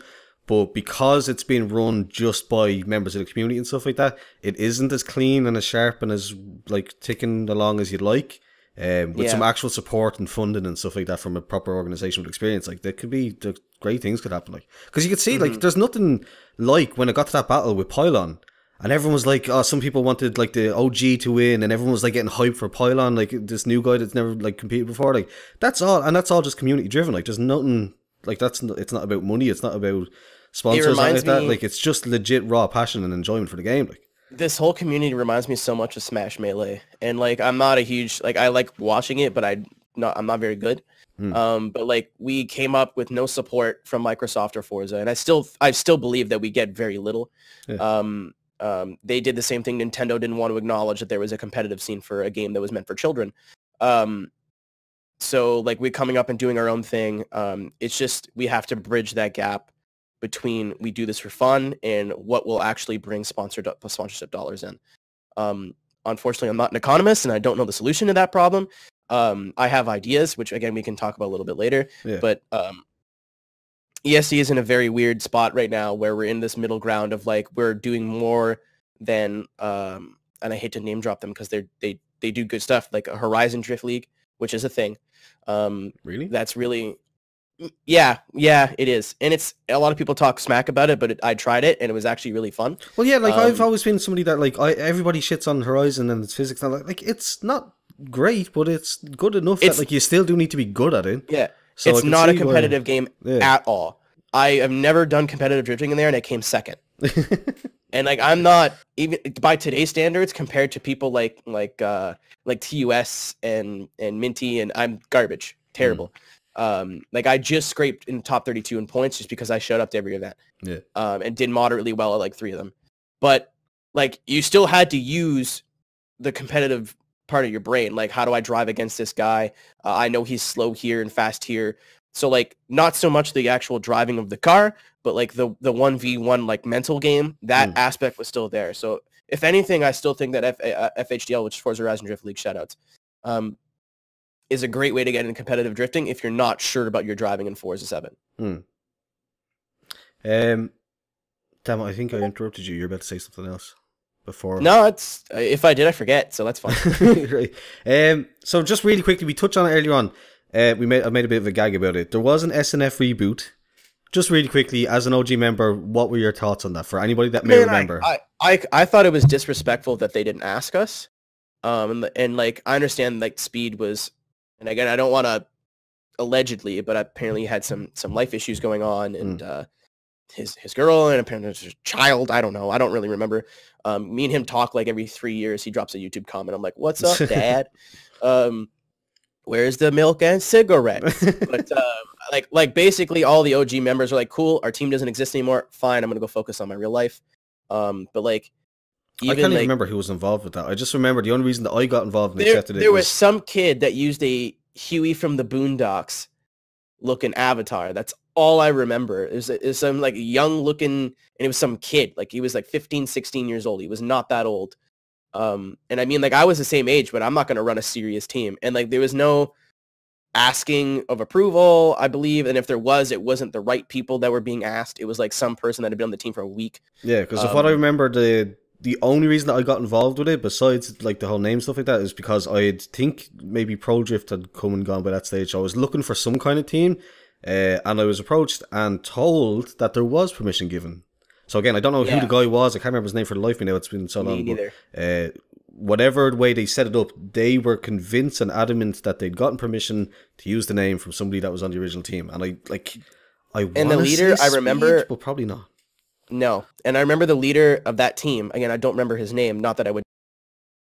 B: But because it's being run just by members of the community and stuff like that, it isn't as clean and as sharp and as like ticking along as you'd like. With some actual support and funding and stuff like that from a proper organization with experience, like there could be the great things could happen. Like because you could see like there's nothing like when it got to that battle with Pylon, and everyone was like, oh, some people wanted like the OG to win, and everyone was like getting hyped for Pylon, like this new guy that's never like competed before. Like that's all, and that's all just community driven. Like there's nothing like it's not about money. It's not about sponsors like that. Like it's just legit raw passion and enjoyment for the game. Like
C: this whole community reminds me so much of Smash Melee, and like I'm not a huge like I like watching it, but I'm not very good. But like we came up with no support from Microsoft or Forza, and I still believe that we get very little. They did the same thing. Nintendo didn't want to acknowledge that there was a competitive scene for a game that was meant for children. So like we're coming up and doing our own thing. It's just we have to bridge that gap between we do this for fun and what will actually bring sponsorship dollars in. Unfortunately, I'm not an economist and I don't know the solution to that problem. I have ideas, which again we can talk about a little bit later. But ESC is in a very weird spot right now where we're in this middle ground of like we're doing more than and I hate to name drop them because they do good stuff, like a Horizon Drift League, which is a thing.
B: Really?
C: That's really Yeah, it is, and it's a lot of people talk smack about it, but I tried it and it was actually really fun.
B: Well, yeah, like I've always been somebody that like everybody shits on Horizon and its physics, and like it's not great, but it's good enough that like you still do need to be good at it.
C: Yeah,
B: so
C: it's not a competitive game at all. I have never done competitive drifting in there, and I came second. And like I'm not even by today's standards compared to people like TUS and Minty, and I'm garbage, terrible. Like I just scraped in top 32 in points just because I showed up to every event.
B: Yeah.
C: And did moderately well at like 3 of them. But like you still had to use the competitive part of your brain. Like, how do I drive against this guy? I know he's slow here and fast here. So like not so much the actual driving of the car, but like the 1v1 like mental game, that aspect was still there. So if anything, I still think that FHDL, which is Forza Horizon Drift League, shoutouts, is a great way to get into competitive drifting if you're not sure about your driving in Forza 7.
B: Damn it, I think I interrupted you. You're about to say something else before.
C: No, it's if I did, I forget, so that's fine.
B: Right. So just really quickly, we touched on it earlier on. I made a bit of a gag about it. There was an SNF reboot. Just really quickly, as an OG member, what were your thoughts on that? For anybody that may remember,
C: I thought it was disrespectful that they didn't ask us. And like I understand like Speed was, and again I don't want to allegedly, but apparently he had some life issues going on, and his girl and apparently his child. I don't know. I don't really remember. Me and him talk like every 3 years. He drops a YouTube comment. I'm like, "What's up, Dad? Where's the milk and cigarettes?" But like basically all the OG members are like, "Cool, our team doesn't exist anymore. Fine, I'm gonna go focus on my real life." But like,
B: I can't even remember who was involved with that. I just remember the only reason that I got involved and accepted it.
C: There was some kid that used a Huey from the Boondocks looking avatar. That's all I remember. It was some like young looking, and it was some kid. Like he was like 15, 16 years old. He was not that old. And I mean, like I was the same age, but I'm not going to run a serious team. And like there was no asking of approval, I believe. And if there was, it wasn't the right people that were being asked. It was like some person that had been on the team for a week.
B: Yeah, because of what I remember, the only reason that I got involved with it, besides like the whole name stuff like that, is because I think maybe Pro Drift had come and gone by that stage. I was looking for some kind of team, and I was approached and told that there was permission given. So again, I don't know who the guy was. I can't remember his name for the life of me now. It's been so long.
C: Me neither.
B: But, whatever way they set it up, they were convinced and adamant that they'd gotten permission to use the name from somebody that was on the original team. And
C: and the leader, I remember,
B: but probably not.
C: No, and I remember the leader of that team. Again, I don't remember his name. Not that I would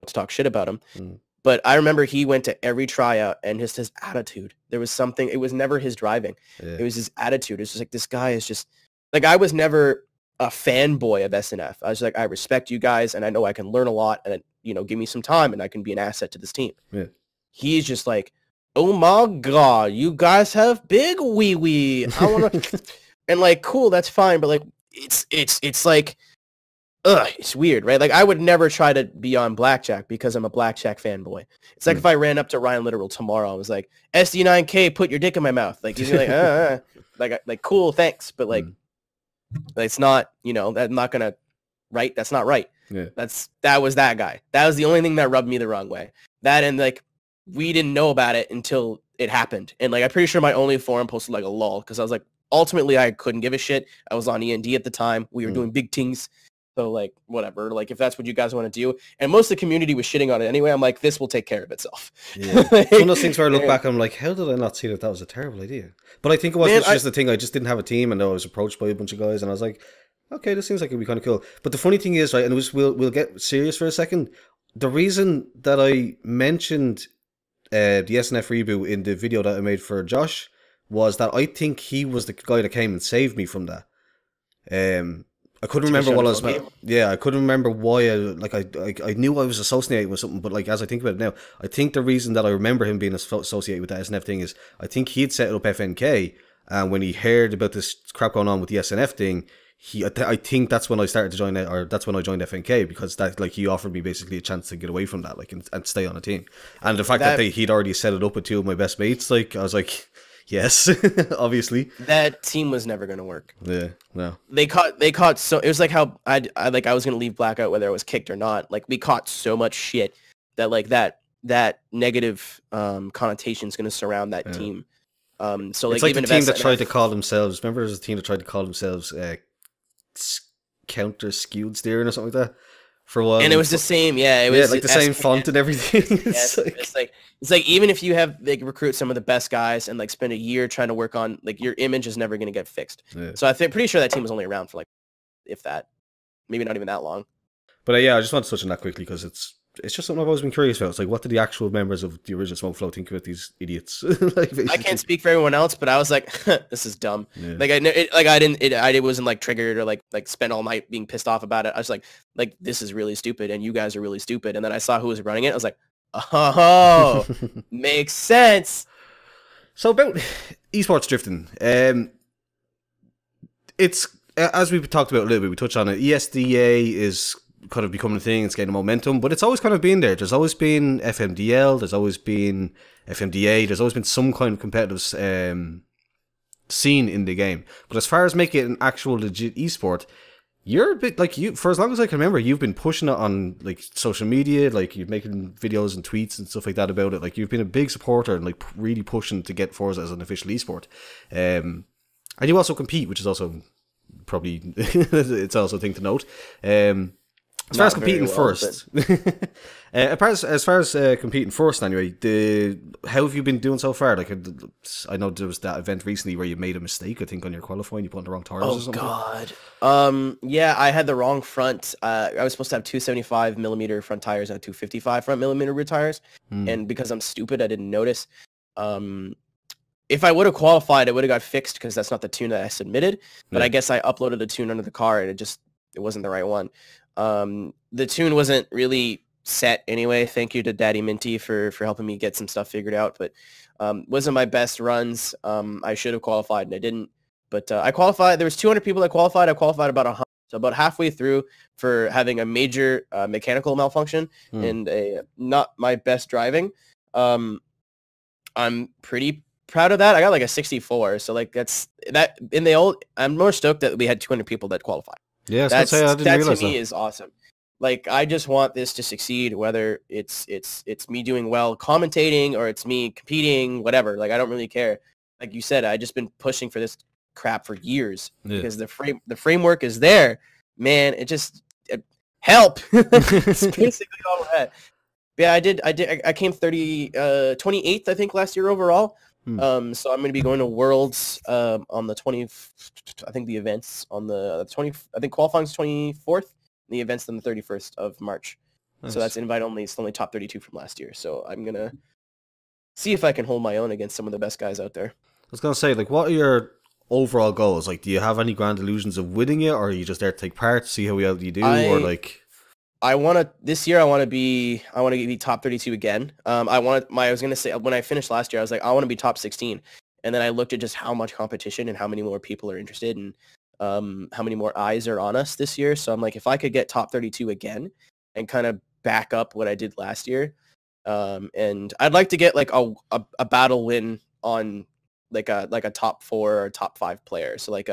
C: talk shit about him, but I remember he went to every tryout, and just his attitude. There was something. It was never his driving. Yeah. It was his attitude. It's just like, this guy is just like, I was never a fanboy of SNF. I was like, I respect you guys, and I know I can learn a lot, and give me some time, and I can be an asset to this team. Yeah. He's just like, oh my god, you guys have big wee wee. I want to, and like, cool, that's fine, but like, it's like, it's weird, right? Like, I would never try to be on Blackjack because I'm a Blackjack fanboy. It's like if I ran up to Ryan Literal tomorrow, I was like, SD9K, put your dick in my mouth. Like, he's like, like, cool, thanks, but like, it's not, I'm not gonna, right? That's not right. Yeah. That was that guy. That was the only thing that rubbed me the wrong way. That, and like, we didn't know about it until it happened. And like, I'm pretty sure my only forum posted like a lol, because I was like, ultimately I couldn't give a shit. I was on END at the time. We were doing big things. So like, whatever, like if that's what you guys want to do. And most of the community was shitting on it anyway. I'm like, this will take care of itself.
B: Yeah. It's one of those things where I look back and I'm like, how did I not see that was a terrible idea? But I think it was just the thing. I just didn't have a team, and I was approached by a bunch of guys, and I was like, okay, this seems like it'd be kind of cool. But the funny thing is, right, and we'll get serious for a second. The reason that I mentioned the SNF reboot in the video that I made for Josh was that I think he was the guy that came and saved me from that. I couldn't remember what I was. Yeah, I couldn't remember why. I knew I was associated with something, but like as I think about it now, I think the reason that I remember him being associated with that SNF thing is I think he'd set up FNK, and when he heard about this crap going on with the SNF thing, I think that's when I started to join it, or that's when I joined FNK, because that he offered me basically a chance to get away from that, like and stay on a team. And the fact that he'd already set it up with 2 of my best mates, like I was like, yes, obviously
C: that team was never going to work.
B: Yeah, no.
C: They caught so, it was like how I was going to leave Blackout whether I was kicked or not. Like, we caught so much shit that like that negative connotation is going to surround that team. So like,
B: it's like
C: even
B: the team
C: if
B: that tried to call themselves. Remember, there's a team that tried to call themselves Counter Skewed Steering or something like that for a while.
C: and it was the same, yeah. It was
B: like the same font and everything.
C: It's like even if you have like recruit some of the best guys and like spend a year trying to work on like your image is never going to get fixed.
B: Yeah.
C: So I think pretty sure that team was only around for like if that, maybe not even that long.
B: But yeah, I just want to touch on that quickly because it's just something I've always been curious about. It's like, what did the actual members of the original Smoke Flow think about these idiots? Like,
C: I can't speak for everyone else, but I was like, this is dumb.
B: Yeah.
C: Like I wasn't like triggered or like spent all night being pissed off about it. I was like this is really stupid and you guys are really stupid. And then I saw who was running it. I was like, oh, makes sense.
B: So about esports drifting, it's as we've talked about a little bit. We touched on it. ESDA is kind of becoming a thing. It's gaining momentum, but it's always kind of been there. There's always been FMDL. There's always been FMDA. There's always been some kind of competitive scene in the game. But as far as making it an actual legit esport, you're a bit like for as long as I can remember, you've been pushing it on like social media, like you're making videos and tweets and stuff like that about it. Like you've been a big supporter and like really pushing to get Forza as an official esport. And you also compete, which is also probably it's also a thing to note. As far as competing first, as far as competing first, anyway, how have you been doing so far? Like, I know there was that event recently where you made a mistake. I think on your qualifying, you put on the wrong tires or something.
C: Oh God. Yeah, I had the wrong front. I was supposed to have 275mm front tires and 255 front millimeter rear tires, and because I'm stupid, I didn't notice. If I would have qualified, it would have got fixed because that's not the tune that I submitted. But I guess I uploaded the tune under the car and it wasn't the right one. The tune wasn't really set anyway. Thank you to Daddy Minty for helping me get some stuff figured out. But wasn't my best runs. I should have qualified and I didn't. But I qualified. There was 200 people that qualified. I qualified about 100. So about halfway through for having a major mechanical malfunction and not my best driving. I'm pretty proud of that. I got like a 64. So like that's that in the old. I'm more stoked that we had 200 people that qualified.
B: Yeah, I didn't realize
C: to me is awesome. Like I just want this to succeed, whether it's me doing well commentating or it's me competing, whatever. Like I don't really care. Like you said, I just been pushing for this crap for years because the framework is there, man. It help. It's basically all that. Yeah, I came 28th I think last year overall. So I'm going to be going to Worlds on the 20th. I think the events on the 20th. I think qualifying's 24th. And the events on the 31st of March. Nice. So that's invite only. It's only top 32 from last year. So I'm going to see if I can hold my own against some of the best guys out there.
B: I was going to say, like, what are your overall goals? Like, do you have any grand illusions of winning it, or are you just there to take part, see how well you do, or like?
C: This year I want to be top 32 again. I was going to say when I finished last year, I was like, I want to be top 16. And then I looked at just how much competition and how many more people are interested and how many more eyes are on us this year. So I'm like, if I could get top 32 again and kind of back up what I did last year. And I'd like to get like a battle win on like a top 4 or top 5 player. So like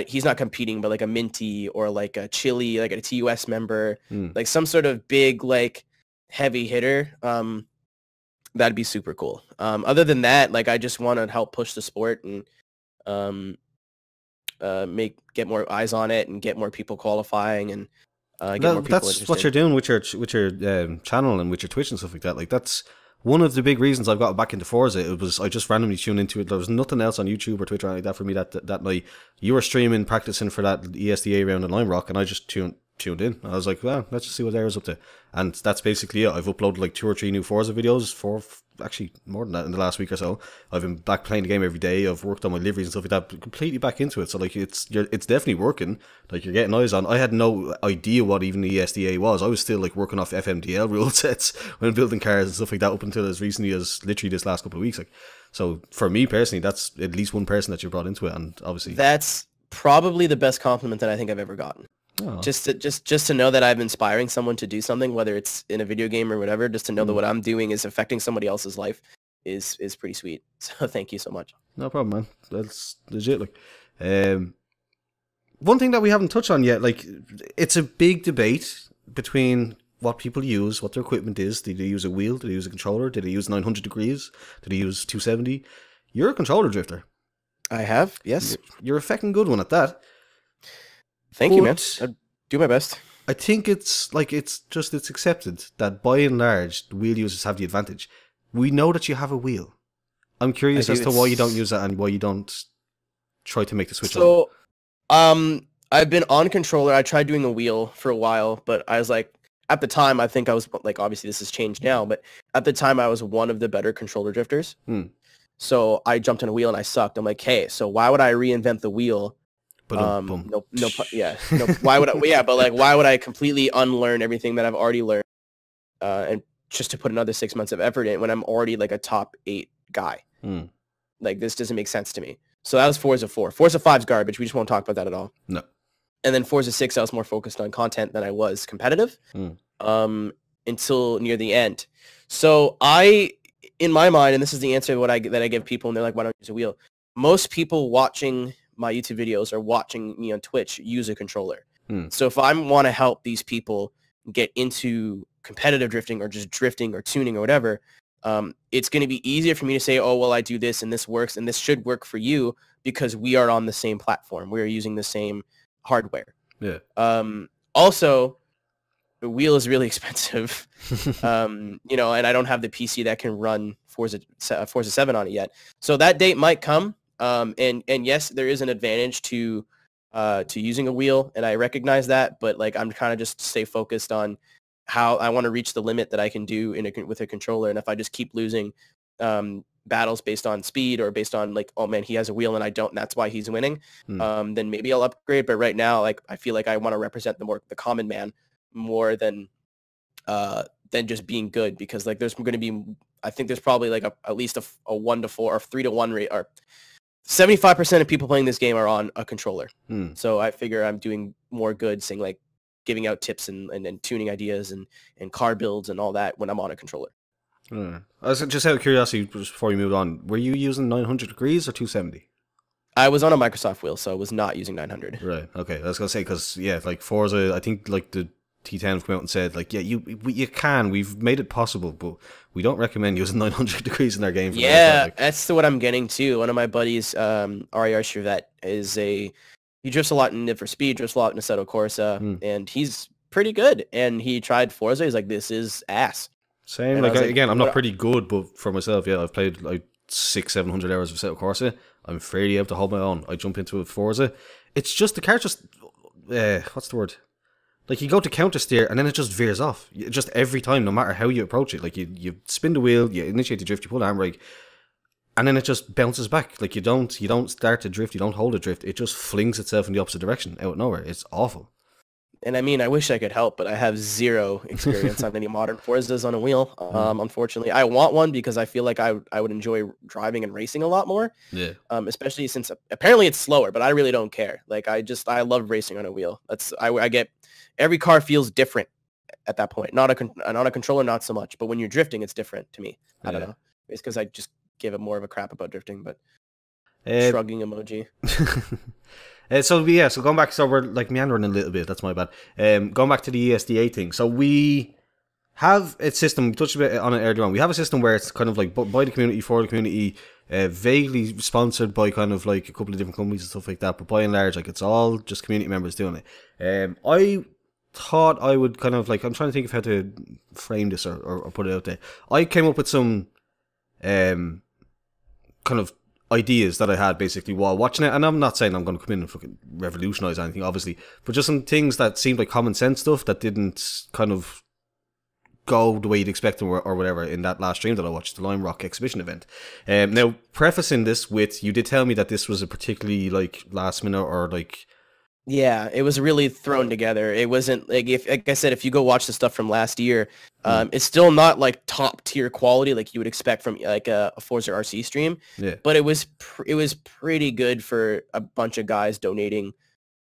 C: he's not competing, but like a Minty or like a Chili, like a TUS member, like some sort of big, like heavy hitter. That'd be super cool. Other than that, like I just want to help push the sport and get more eyes on it and get more people qualifying and get more people
B: that's
C: interested.
B: What you're doing with your channel and with your Twitch and stuff like that. Like that's one of the big reasons I've got back into Forza. It was I just randomly tuned into it. There was nothing else on YouTube or Twitter or anything like that for me that night. You were streaming, practicing for that ESDA round in Lime Rock, and I just tuned in. I was like, well, let's just see what Aero's up to. And that's basically it. I've uploaded like 2 or 3 new Forza videos, actually more than that in the last week or so. I've been back playing the game every day. I've worked on my liveries and stuff like that, completely back into it. So like it's definitely working. Like you're getting eyes on. I had no idea what even the ESDA was. I was still like working off FMDL rule sets when building cars and stuff like that up until as recently as literally this last couple of weeks. Like, so for me personally, that's at least one person that you brought into it, and obviously
C: that's probably the best compliment that I think I've ever gotten. Oh. Just to know that I'm inspiring someone to do something, whether it's in a video game or whatever, just to know that what I'm doing is affecting somebody else's life is pretty sweet. So thank you so much.
B: No problem, man. That's legit. Like, one thing that we haven't touched on yet, like it's a big debate between what people use, what their equipment is. Did they use a wheel? Did they use a controller? Did they use 900 degrees? Did they use 270? You're a controller drifter.
C: I have, yes.
B: You're a fucking good one at that.
C: Thank you, man. I'll do my best.
B: I think it's accepted that by and large the wheel users have the advantage. We know that you have a wheel. I'm curious as to why you don't use that and why you don't try to make the switch.
C: So, I've been on controller. I tried doing a wheel for a while, but I was like, at the time, I think I was like, obviously this has changed now, but at the time I was one of the better controller drifters. So I jumped on a wheel and I sucked. I'm like, hey, so why would I reinvent the wheel? Why would I? Yeah, but like, why would I completely unlearn everything that I've already learned, and just to put another 6 months of effort in when I'm already like a top 8 guy? Like, this doesn't make sense to me. So that was Forza 4. Forza 5's garbage. We just won't talk about that at all.
B: No.
C: And then Forza 6, I was more focused on content than I was competitive, until near the end. So in my mind, and this is the answer that I give people, and they're like, why don't you use a wheel? Most people watching my YouTube videos or watching me on Twitch use a controller. So if I want to help these people get into competitive drifting or just drifting or tuning or whatever, it's going to be easier for me to say, oh, well, I do this and this works and this should work for you because we are on the same platform. We are using the same hardware.
B: Yeah.
C: Also, the wheel is really expensive. You know, and I don't have the PC that can run Forza 7 on it yet. So that date might come. And yes, there is an advantage to using a wheel, and I recognize that, but like, I'm kind of just stay focused on how I want to reach the limit that I can do with a controller. And if I just keep losing battles based on speed or based on like, oh man, he has a wheel and I don't, and that's why he's winning, then maybe I'll upgrade. But right now, like, I feel like I want to represent the common man more than just being good, because like there's going to be, I think there's probably like at least a 1-4 or 3-1 rate, or 75% of people playing this game are on a controller. So I figure I'm doing more good saying like giving out tips and tuning ideas and car builds and all that when I'm on a controller.
B: I was just out of curiosity, just before you moved on, were you using 900 degrees or 270?
C: I was on a Microsoft wheel, so I was not using 900. Right.
B: Okay. I was gonna say, because yeah, like Forza, I think like the T10 have come out and said like, yeah, you can. We've made it possible, but we don't recommend using 900 degrees in our game.
C: Yeah, that's what I'm getting to. One of my buddies, MrAeroHD, that is he drifts a lot in Need for Speed, drifts a lot in Assetto Corsa, and he's pretty good. And he tried Forza. He's like, this is ass.
B: Same. And like, again, I'm not pretty good, but for myself, yeah, I've played like 600-700 hours of Assetto Corsa. I'm fairly able to hold my own. I jump into a Forza. It's just the car just what's the word? Like, you go to counter steer and then it just veers off. Just every time, no matter how you approach it. Like, you spin the wheel, you initiate the drift, you pull the handbrake, and then it just bounces back. Like, you don't start to drift, you don't hold a drift. It just flings itself in the opposite direction out of nowhere. It's awful.
C: And I mean, I wish I could help, but I have zero experience on any modern Forzas on a wheel. Unfortunately, I want one because I feel like I would enjoy driving and racing a lot more. Yeah. Especially since apparently it's slower, but I really don't care. Like, I love racing on a wheel. I get every car feels different at that point. Not a controller, not so much. But when you're drifting, it's different to me. I don't know. It's because I just give it more of a crap about drifting. But shrugging emoji.
B: So going back, so we're like meandering a little bit, that's my bad. Going back to the ESDA thing. So we have a system, we touched a bit on it earlier on, we have a system where it's kind of like by the community, for the community, vaguely sponsored by kind of like a couple of different companies and stuff like that, but by and large, like, it's all just community members doing it. I thought I would kind of like, I'm trying to think of how to frame this or put it out there. I came up with some kind of ideas that I had basically while watching it, and I'm not saying I'm going to come in and fucking revolutionize anything, obviously, but just some things that seemed like common sense stuff that didn't kind of go the way you'd expect them or whatever in that last stream that I watched, the Lime Rock exhibition event. Now, prefacing this with, you did tell me that this was a particularly like last minute or like...
C: Yeah, it was really thrown together. It wasn't like, like I said, if you go watch the stuff from last year, it's still not like top tier quality like you would expect from like a Forza RC stream. Yeah. But it was pretty good for a bunch of guys donating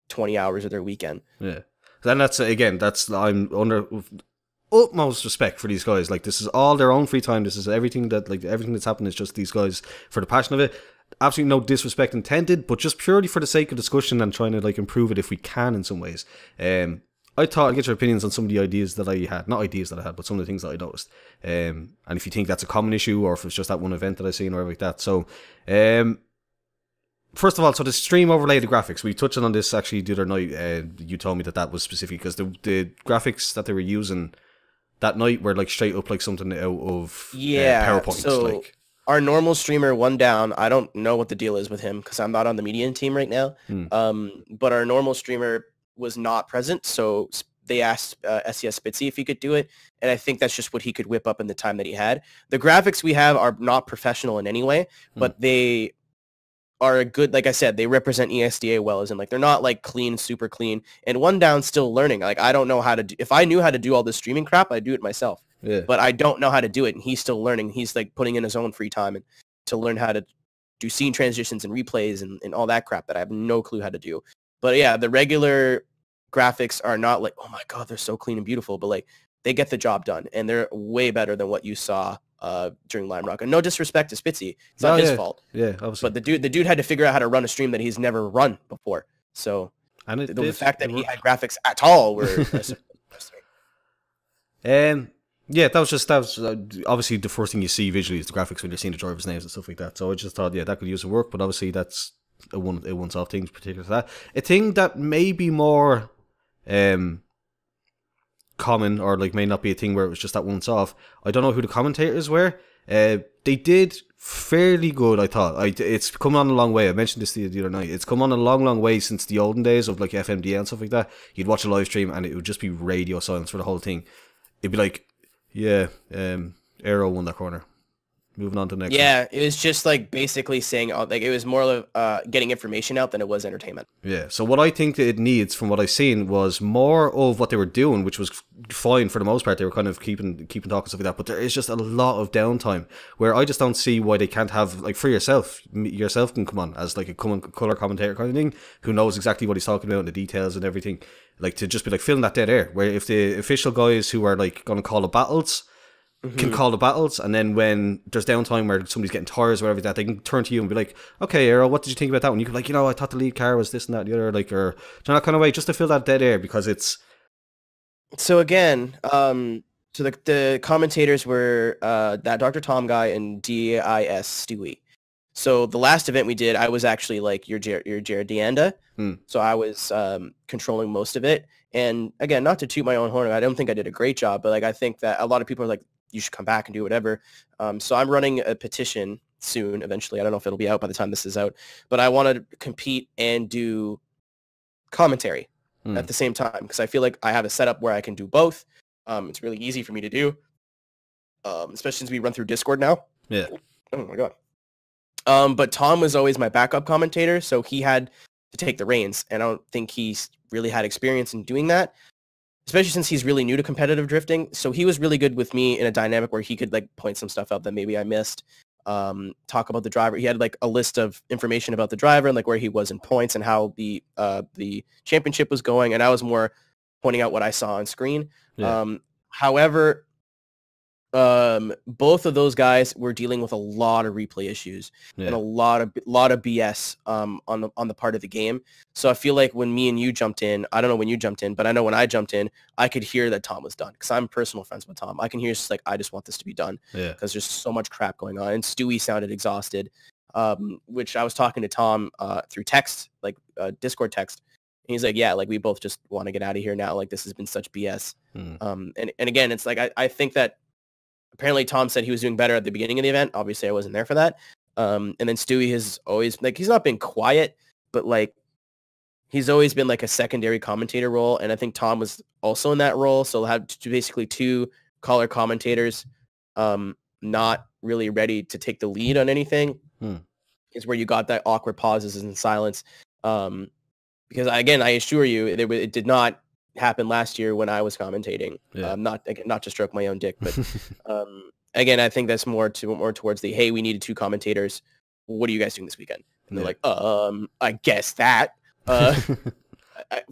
C: 20 hours of their weekend. Yeah.
B: Then I'm under utmost respect for these guys. Like, this is all their own free time. This is everything that's happened is just these guys for the passion of it. Absolutely no disrespect intended, but just purely for the sake of discussion and trying to like improve it if we can in some ways. I thought I'd get your opinions on some of the ideas that I had. Not ideas that I had, but some of the things that I noticed. And if you think that's a common issue or if it's just that one event that I've seen or like that. So, first of all, so the stream overlay the graphics. We touched on this actually the other night. You told me that was specific because the graphics that they were using that night were like straight up like something out of PowerPoint.
C: So
B: like.
C: Our normal streamer, One Down, I don't know what the deal is with him because I'm not on the median team right now. But our normal streamer was not present, so they asked SES Spitzy if he could do it, and I think that's just what he could whip up in the time that he had. The graphics we have are not professional in any way, but they are a good, like I said, they represent ESDA well, as in like they're not like clean, super clean. And One Down's still learning. Like I don't know how to do, if I knew how to do all this streaming crap, I'd do it myself.
B: Yeah.
C: But I don't know how to do it, and he's still learning. He's like putting in his own free time and to learn how to do scene transitions and replays and all that crap that I have no clue how to do. But yeah, the regular graphics are not like, oh my god, they're so clean and beautiful, but like they get the job done, and they're way better than what you saw during Lime Rock. And no disrespect to Spitzy, it's not his fault.
B: Yeah, obviously.
C: But the dude had to figure out how to run a stream that he's never run before. So
B: and
C: the fact that he had graphics at all were.
B: Yeah, that was obviously the first thing you see visually is the graphics when you're seeing the drivers' names and stuff like that. So I just thought, yeah, that could use some work, but obviously that's a once-off thing particular to that. A thing that may be more common or like may not be a thing where it was just that once-off. I don't know who the commentators were. They did fairly good, I thought. It's come on a long way. I mentioned this the other night. It's come on a long way since the olden days of like FMDA and stuff like that. You'd watch a live stream and it would just be radio silence for the whole thing. It'd be like, yeah, Aero won that corner. Moving on to the next.
C: Yeah, it was just like basically saying like it was more of getting information out than it was entertainment.
B: Yeah. So what I think that it needs, from what I've seen, was more of what they were doing, which was fine for the most part. They were kind of keeping talk and stuff like that. But there is just a lot of downtime where I just don't see why they can't have like for yourself can come on as like a color commentator kind of thing who knows exactly what he's talking about and the details and everything. Like to just be like filling that dead air. Where if the official guys who are like going to call the battles. Can call the battles, and then when there's downtime where somebody's getting tires or whatever that, they can turn to you and be like, okay, Aero, what did you think about that one? You can be like, I thought the lead car was this and that and the other, like, or that kind of way, just to fill that dead air, because it's...
C: So again, so the commentators were that Dr. Tom guy and DIS Stewie. So the last event we did, I was actually like your Jared Deanda. So I was controlling most of it. And again, not to toot my own horn, I don't think I did a great job, but like I think that a lot of people are like, you should come back and do whatever. So I'm running a petition soon, eventually. I don't know if it'll be out by the time this is out, but I want to compete and do commentary at the same time because I feel like I have a setup where I can do both. It's really easy for me to do, especially since we run through Discord now.
B: Yeah.
C: Oh my god. But Tom was always my backup commentator, so he had to take the reins, and I don't think he's really had experience in doing that, especially since he's really new to competitive drifting. So he was really good with me in a dynamic where he could like point some stuff out that maybe I missed, talk about the driver. He had like a list of information about the driver and like where he was in points and how the championship was going, and I was more pointing out what I saw on screen. However, both of those guys were dealing with a lot of replay issues and a lot of BS on the part of the game. So I feel like when me and you jumped in, I don't know when you jumped in, but I know when I jumped in, I could hear that Tom was done because I'm personal friends with Tom. I can hear just like, I just want this to be done because there's so much crap going on. And Stewie sounded exhausted, which I was talking to Tom through text, like Discord text. And he's like, yeah, like we both just want to get out of here now. Like this has been such BS. And again, it's like, I think that apparently Tom said he was doing better at the beginning of the event. Obviously I wasn't there for that. And then Stewie has always like, he's not been quiet, but like he's always been like a secondary commentator role. And I think Tom was also in that role. So have basically two caller commentators, not really ready to take the lead on anything is where you got that awkward pauses and silence. Because again, I assure you it did not happen last year when I was commentating. Not to stroke my own dick, but again, I think that's more towards the, hey, we needed two commentators. What are you guys doing this weekend? And they're like, I guess that.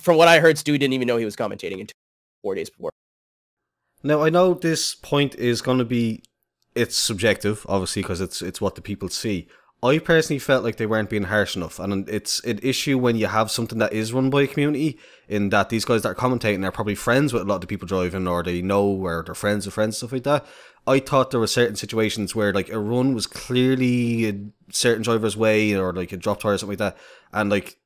C: From what I heard, Stu didn't even know he was commentating until 4 days before.
B: Now, I know this point is going to be, it's subjective, obviously, because it's what the people see. I personally felt like they weren't being harsh enough, and it's an issue when you have something that is run by a community, in that these guys that are commentating are probably friends with a lot of the people driving, or they know, or they're friends of friends, stuff like that. I thought there were certain situations where like a run was clearly a certain driver's way, or like a drop tire or something like that, and like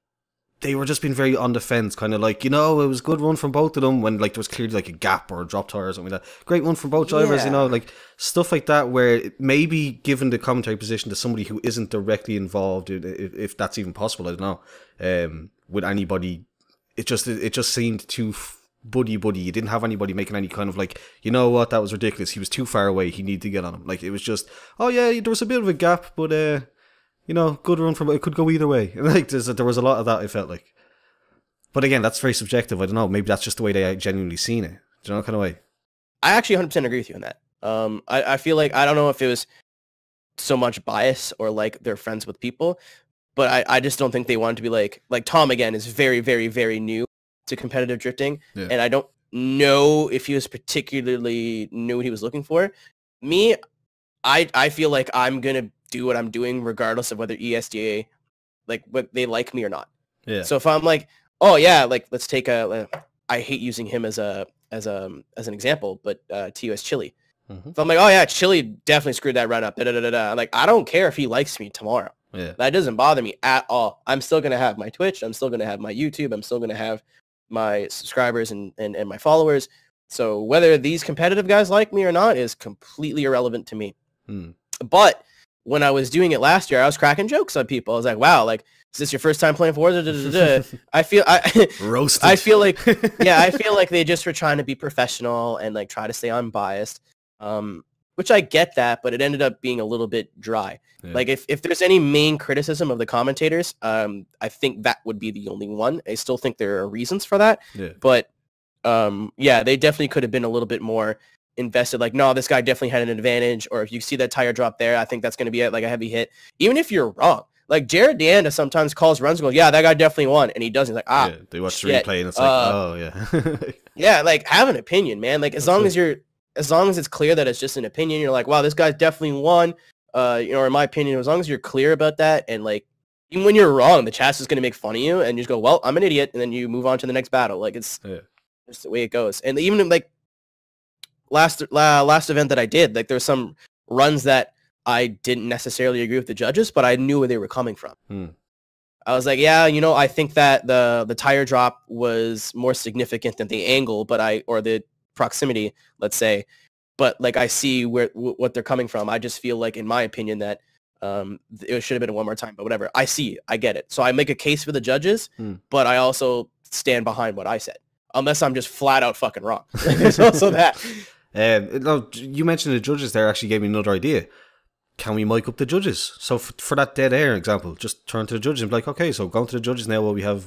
B: they were just being very on the fence, kind of like, you know, it was a good run from both of them, when like there was clearly like a gap or a drop tire or something like that. Great one from both drivers, you know, like stuff like that, where maybe given the commentary position to somebody who isn't directly involved, if that's even possible, I don't know, with anybody, it just seemed too buddy. You didn't have anybody making any kind of like, you know what, that was ridiculous, he was too far away, he needed to get on him. Like, it was just, oh yeah, there was a bit of a gap, but you know, good run from, it could go either way. Like, there was a lot of that, I felt like. But again, that's very subjective. I don't know. Maybe that's just the way they genuinely seen it. Do you know, kind of way? I
C: actually 100% agree with you on that. I feel like, I don't know if it was so much bias or like they're friends with people, but I just don't think they wanted to be like Tom, again, is very, very, very new to competitive drifting. Yeah. And I don't know if he was particularly knew what he was looking for. Me, I feel like I'm going to do what I'm doing regardless of whether ESDA, like, what they like me or not. Yeah. So if I'm like, oh yeah, like, let's take I hate using him as an example, but TOS Chili. Mm-hmm. So I'm like, oh yeah, Chili definitely screwed that run up. I'm like, I don't care if he likes me tomorrow. Yeah. That doesn't bother me at all. I'm still gonna have my Twitch. I'm still gonna have my YouTube. I'm still gonna have my subscribers and my followers. So whether these competitive guys like me or not is completely irrelevant to me. But when I was doing it last year, I was cracking jokes on people. I was like, wow, like, is this your first time playing Forza?
B: Roasted.
C: I feel like, yeah, I feel like they just were trying to be professional and like try to stay unbiased, which I get that, but it ended up being a little bit dry. Yeah. Like, if there's any main criticism of the commentators, I think that would be the only one. I still think there are reasons for that, but yeah, they definitely could have been a little bit more invested. Like, no, this guy definitely had an advantage, or if you see that tire drop there, I think that's going to be like a heavy hit, even if you're wrong. Like, Jared Deanda sometimes calls runs and goes, yeah, that guy definitely won, and he doesn't. He's like, yeah,
B: they watch the replay and it's like, oh yeah.
C: Yeah, like, have an opinion, man. Like, as long as it's clear that it's just an opinion, you're like, wow, this guy definitely won, you know, or in my opinion, as long as you're clear about that, and like, even when you're wrong, the chat's is going to make fun of you, and you just go, well, I'm an idiot, and then you move on to the next battle. Like, it's just the way it goes. And even like last event that I did, like, there's some runs that I didn't necessarily agree with the judges, but I knew where they were coming from. I was like, yeah, you know, I think that the tire drop was more significant than the angle, or the proximity, let's say. But like, I see what they're coming from. I just feel like, in my opinion, that it should have been one more time, but whatever. I get it. So I make a case for the judges, but I also stand behind what I said, unless I'm just flat out fucking wrong. There's also that.
B: No, you mentioned the judges there actually gave me another idea. Can we mic up the judges? So for that dead air example, just turn to the judges and be like, okay, so going to the judges now,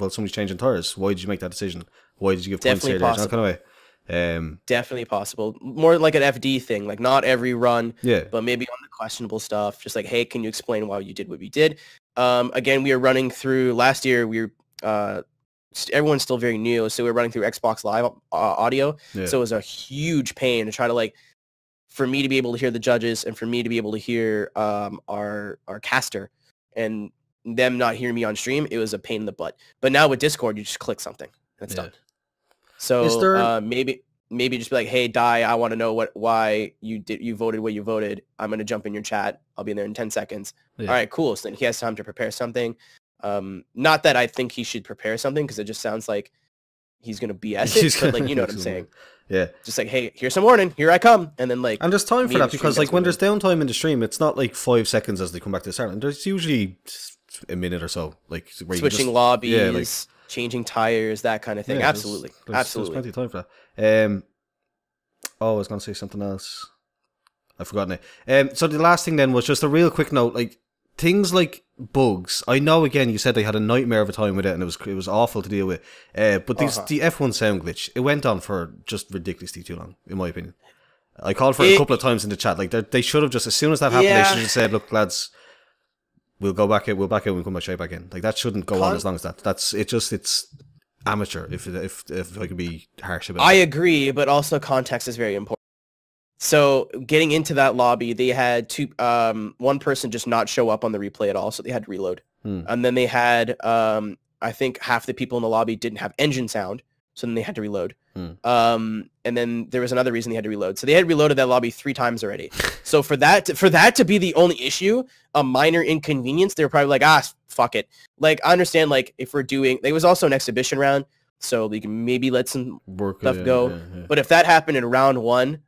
B: somebody's changing tires. Why did you make that decision? Why did you give points here? That kind of way.
C: Definitely possible. More like an FD thing, like not every run, but maybe on the questionable stuff. Just like, hey, can you explain why you did what you did? Again, we are running through, last year, everyone's still very new, so we're running through Xbox Live audio. So it was a huge pain to try to, like, for me to be able to hear the judges and for me to be able to hear our caster, and them not hearing me on stream, it was a pain in the butt. But now with Discord, you just click something and it's done. So maybe just be like, hey, Die, I want to know why you voted what you voted. I'm going to jump in your chat. I'll be in there in 10 seconds. All right, cool. So then he has time to prepare something. Not that I think he should prepare something, because it just sounds like he's going to BS it, but like, you know what I'm saying?
B: Yeah.
C: Just like, hey, here's some warning. Here I come. And then like...
B: And there's time for that, because like when there's downtime in the stream, it's not like 5 seconds as they come back to the start. And there's usually a minute or so. Like where
C: switching lobbies, changing tires, that kind of thing. Absolutely.
B: There's plenty of time for that. I was going to say something else. I've forgotten it. So the last thing then was just a real quick note, like things like bugs. I know, again, you said they had a nightmare of a time with it, and it was awful to deal with. But the F1 sound glitch, it went on for just ridiculously too long, in my opinion. I called for it a couple of times in the chat. Like they should have just, as soon as that happened, they should have said, "Look, lads, we'll go back in. We'll back out. We'll come straight back in." Like that shouldn't go on as long as that. It's amateur. If I could be harsh about it.
C: I agree, but also context is very important. So getting into that lobby, they had one person just not show up on the replay at all, so they had to reload. And then they had, I think half the people in the lobby didn't have engine sound, so then they had to reload. And then there was another reason they had to reload. So they had reloaded that lobby 3 times already. So for that to be the only issue, a minor inconvenience, they were probably like, fuck it. Like, I understand, like, if we're doing, there was also an exhibition round, so we can maybe let some stuff go. Yeah. But if that happened in round 1,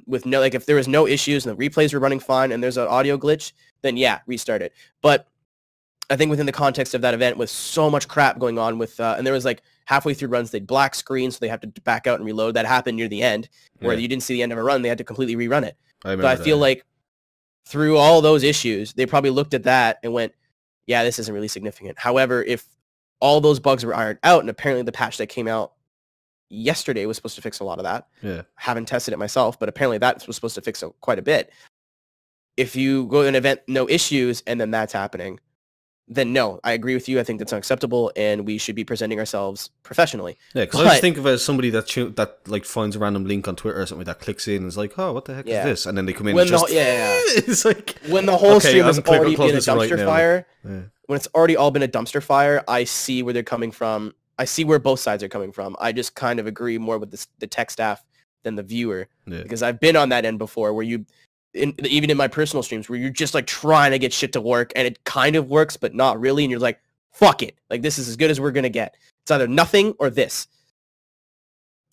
C: with no, like, if there was no issues and the replays were running fine and there's an audio glitch, then yeah, restart it. But I think within the context of that event with so much crap going on with, and there was like halfway through runs, they'd black screen, so they have to back out and reload. That happened near the end where you didn't see the end of a run. They had to completely rerun it. But I feel like through all those issues, they probably looked at that and went, yeah, this isn't really significant. However, if all those bugs were ironed out, and apparently the patch that came out yesterday was supposed to fix a lot of that. Yeah. Haven't tested it myself, but apparently that was supposed to fix quite a bit. If you go to an event, no issues, and then that's happening, then no, I agree with you. I think that's unacceptable, and we should be presenting ourselves professionally. Yeah, because I just think of it as somebody that like finds a random link on Twitter or something that clicks in and is like, oh, what the heck is this? And then they come in and just... it's like... When the whole stream has already been a dumpster fire, when it's already all been a dumpster fire, I see where they're coming from. I see where both sides are coming from. I just kind of agree more with the tech staff than the viewer. Yeah. Because I've been on that end before where you... even in my personal streams where you're just like trying to get shit to work and it kind of works, but not really. And you're like, fuck it. Like, this is as good as we're going to get. It's either nothing or this.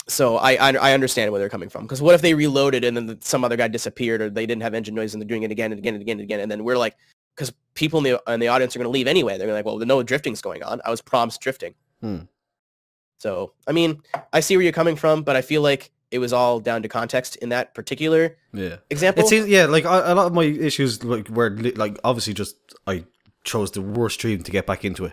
C: So I understand where they're coming from. Because what if they reloaded and then some other guy disappeared or they didn't have engine noise and they're doing it again and again and again and again. And then we're like, because people in the audience are going to leave anyway. They're like, well, no drifting's going on. I was promised drifting. So, I mean, I see where you're coming from, but I feel like it was all down to context in that particular example. It seems,
B: like a lot of my issues like were like obviously just I chose the worst stream to get back into it.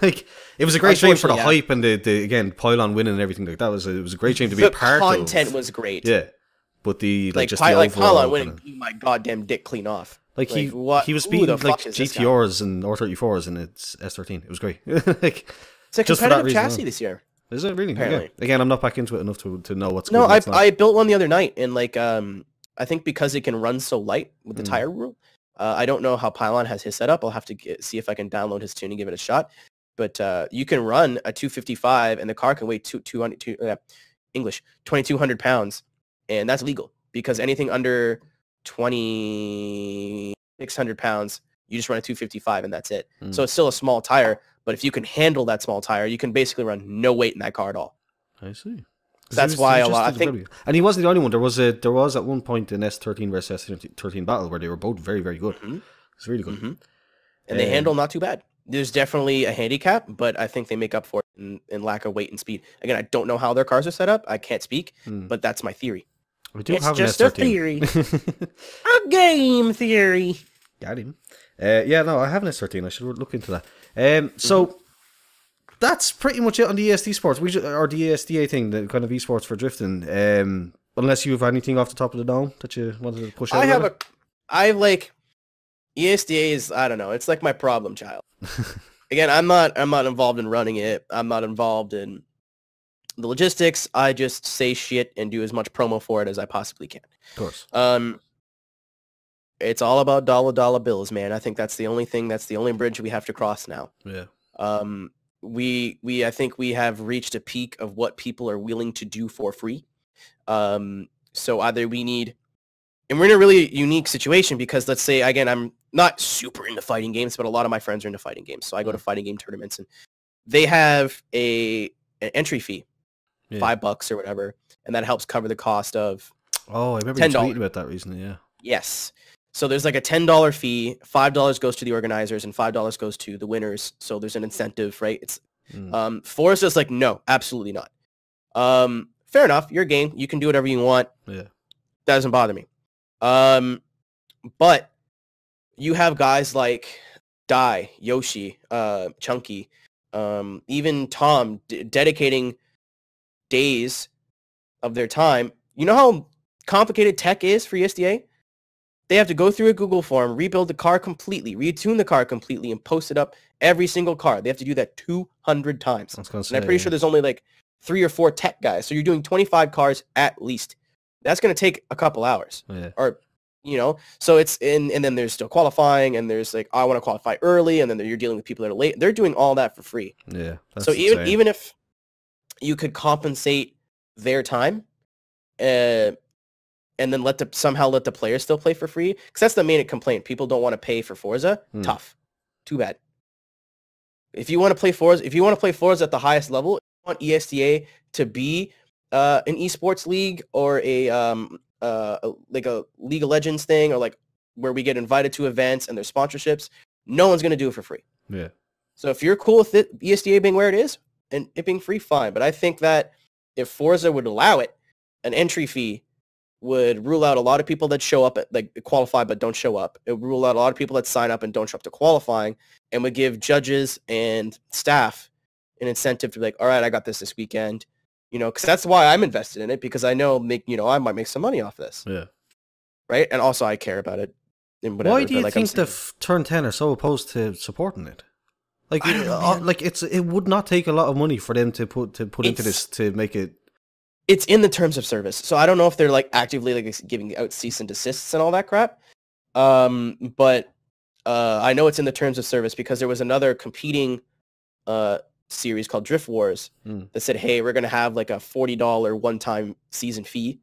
B: Like, it was a great stream for the hype and the again pylon winning and everything like that. It was a great stream to be a part of. The
C: content was great.
B: Yeah, but the
C: pylon winning blew my goddamn dick clean off.
B: Like, he was beating like GTRs and R34s and it's S13. It was great. Like,
C: it's a competitive chassis this year.
B: Is it really? Apparently. Yeah. Again, I'm not back into it enough to know what's going on.
C: No, I built one the other night, and like I think because it can run so light with the tire rule, I don't know how Pylon has his setup. I'll have to see if I can download his tune and give it a shot. But you can run a 255, and the car can weigh 2,200 pounds, and that's legal because anything under 2,600 pounds, you just run a 255, and that's it. So it's still a small tire. But if you can handle that small tire, you can basically run no weight in that car at all.
B: I see.
C: That's why a lot. I think,
B: and he wasn't the only one. There was at one point an S13 versus S13 battle where they were both very, very good. It's really good,
C: and they handle not too bad. There's definitely a handicap, but I think they make up for it in lack of weight and speed. Again, I don't know how their cars are set up. I can't speak, but that's my theory.
B: It's
C: just a theory, a game theory.
B: Got him. No, I have an S13. I should look into that. So that's pretty much it on the ESD sports. Or the ESDA thing, the kind of esports for drifting. Unless you have anything off the top of the dome that you wanted to push out.
C: ESDA is, I don't know, it's like my problem child. Again, I'm not involved in running it. I'm not involved in the logistics. I just say shit and do as much promo for it as I possibly can.
B: Of course.
C: It's all about dollar bills, man. I think that's the only thing. That's the only bridge we have to cross now.
B: Yeah.
C: I think we have reached a peak of what people are willing to do for free. So either we need, and we're in a really unique situation because let's say, again, I'm not super into fighting games, but a lot of my friends are into fighting games. So I go to fighting game tournaments and they have an entry fee, $5 or whatever. And that helps cover the cost of
B: I remember you tweeting about that recently. Yeah.
C: Yes. So there's like a $10 fee, $5 goes to the organizers, and $5 goes to the winners. So there's an incentive, right? It's Forza's like, no, absolutely not. Fair enough, your game, you can do whatever you want.
B: Yeah,
C: that doesn't bother me. But you have guys like Dai, Yoshi, Chunky, even Tom dedicating days of their time. You know how complicated tech is for ESDA? They have to go through a Google form, rebuild the car completely, retune the car completely, and post it up every single car. They have to do that 200 times. And I'm pretty sure there's only like 3 or 4 tech guys. So you're doing 25 cars at least That's going to take a couple hours.
B: Yeah.
C: Or, you know, so it's in, and then there's still qualifying, and there's like, I want to qualify early, and then you're dealing with people that are late. They're doing all that for free.
B: Yeah. That's
C: so
B: insane.
C: even if you could compensate their time, and then somehow let the players still play for free, because that's the main complaint. People don't want to pay for Forza. Tough. Too bad. If you want to play Forza at the highest level, you want ESDA to be an esports league or like a League of Legends thing, or like where we get invited to events and there's sponsorships. No one's going to do it for free.
B: Yeah.
C: So if you're cool with it, ESDA being where it is and it being free, fine. But I think that if Forza would allow it, an entry fee would rule out a lot of people that show up at, like, qualify but don't show up. It would rule out a lot of people that sign up and don't show up to qualifying, and would give judges and staff an incentive to be like, all right, I got this weekend, you know, because that's why I'm invested in it, because I know, I might make some money off this.
B: Yeah.
C: Right? And also I care about it. And whatever,
B: why do you
C: like,
B: think Turn 10 are so opposed to supporting it? Like, it would not take a lot of money for them to put into this to make it.
C: It's in the terms of service, so I don't know if they're like actively like giving out cease and desists and all that crap. But I know it's in the terms of service, because there was another competing series called Drift Wars that said, hey, we're going to have like a $40 one-time season fee,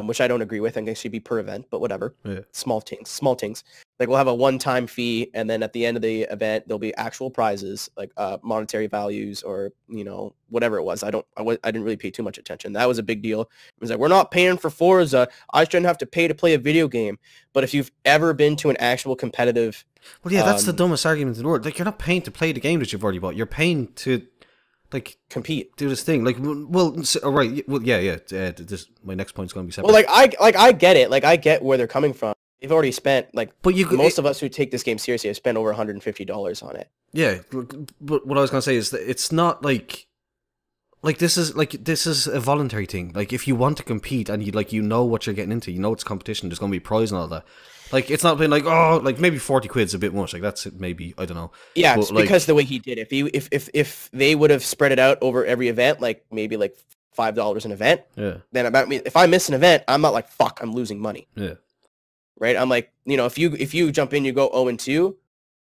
C: which I don't agree with. I think it should be per event, but whatever. Yeah. Small things. Like, we'll have a one-time fee, and then at the end of the event, there'll be actual prizes, like monetary values, or, you know, whatever it was. I didn't really pay too much attention. That was a big deal. It was like, we're not paying for Forza. I shouldn't have to pay to play a video game. But if you've ever been to an actual competitive...
B: Well, yeah, that's the dumbest argument in the world. Like, you're not paying to play the game that you've already bought. You're paying to, like,
C: compete,
B: do this thing. Like, well, all right, well, yeah. My next point's going to be separate.
C: Well, I get it. Like, I get where they're coming from. They've already spent, like, but most of us who take this game seriously have spent over $150 on it.
B: Yeah, but what I was going to say is that it's not like this is a voluntary thing. Like, if you want to compete and you know what you're getting into, you know it's competition, there's going to be a prize and all that. Like, it's not been like, oh, like, maybe 40 quid's a bit much. Like, that's maybe, I don't know.
C: Yeah,
B: but,
C: it's because the way he did it. If they would have spread it out over every event, like maybe like $5 an event,
B: yeah.
C: Then if I miss an event, I'm not like, fuck, I'm losing money.
B: Yeah.
C: Right? I'm like, you know, if you jump in, you go 0-2,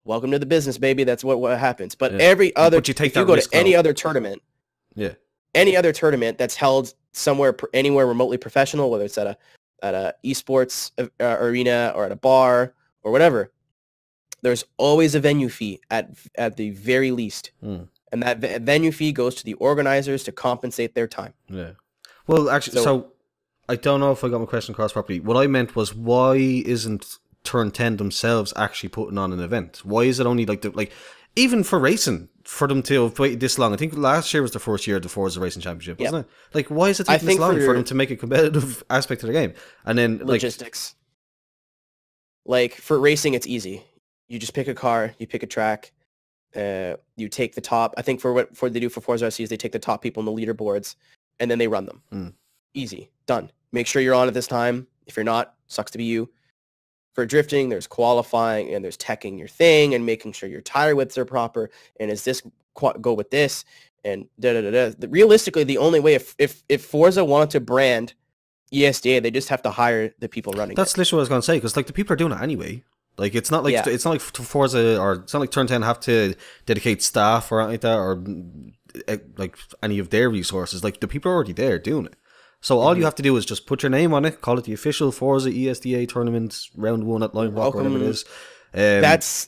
C: welcome to the business, baby. That's what happens. But every other, if you go to any other tournament, any other tournament that's held anywhere remotely professional, whether it's at a esports arena or at a bar or whatever, there's always a venue fee at the very least. And that venue fee goes to the organizers to compensate their time.
B: Yeah. Well, actually, so I don't know if I got my question across properly. What I meant was, why isn't Turn 10 themselves actually putting on an event? Why is it only like even for racing, for them to have waited this long? I think last year was the first year of the Forza Racing Championship, wasn't it? Like, why is it taking this long for them to make a competitive aspect of the game? And then
C: logistics. Like, for racing, it's easy. You just pick a car, you pick a track, you take the top. I think for what they do for Forza RC is they take the top people in the leaderboards, and then they run them. Easy, done. Make sure you're on at this time. If you're not, sucks to be you. For drifting, there's qualifying, and there's teching your thing and making sure your tire widths are proper. And is this go with this? And da-da-da-da. Realistically, the only way, if Forza wanted to brand ESDA, they just have to hire the people running
B: That's literally what I was going to say, because like the people are doing it anyway. Like, it's not like it's not like Forza, or it's not like Turn 10 have to dedicate staff or anything like that, or like any of their resources. Like, the people are already there doing it. So all you have to do is just put your name on it, call it the official Forza ESDA tournament round 1 at Lime Rock, whatever it is.
C: That's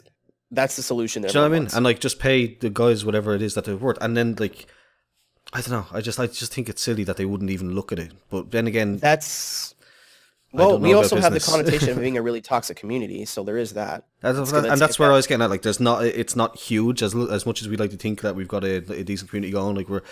C: the solution there.
B: Do you know what I mean? And like, just pay the guys whatever it is that they're worth. And then, like, I don't know. I just think it's silly that they wouldn't even look at it. But then again,
C: well, we also have the connotation of being a really toxic community, so there is that.
B: And that's where I was getting at. Like, it's not huge as much as we like to think that we've got a decent community going. Like, we're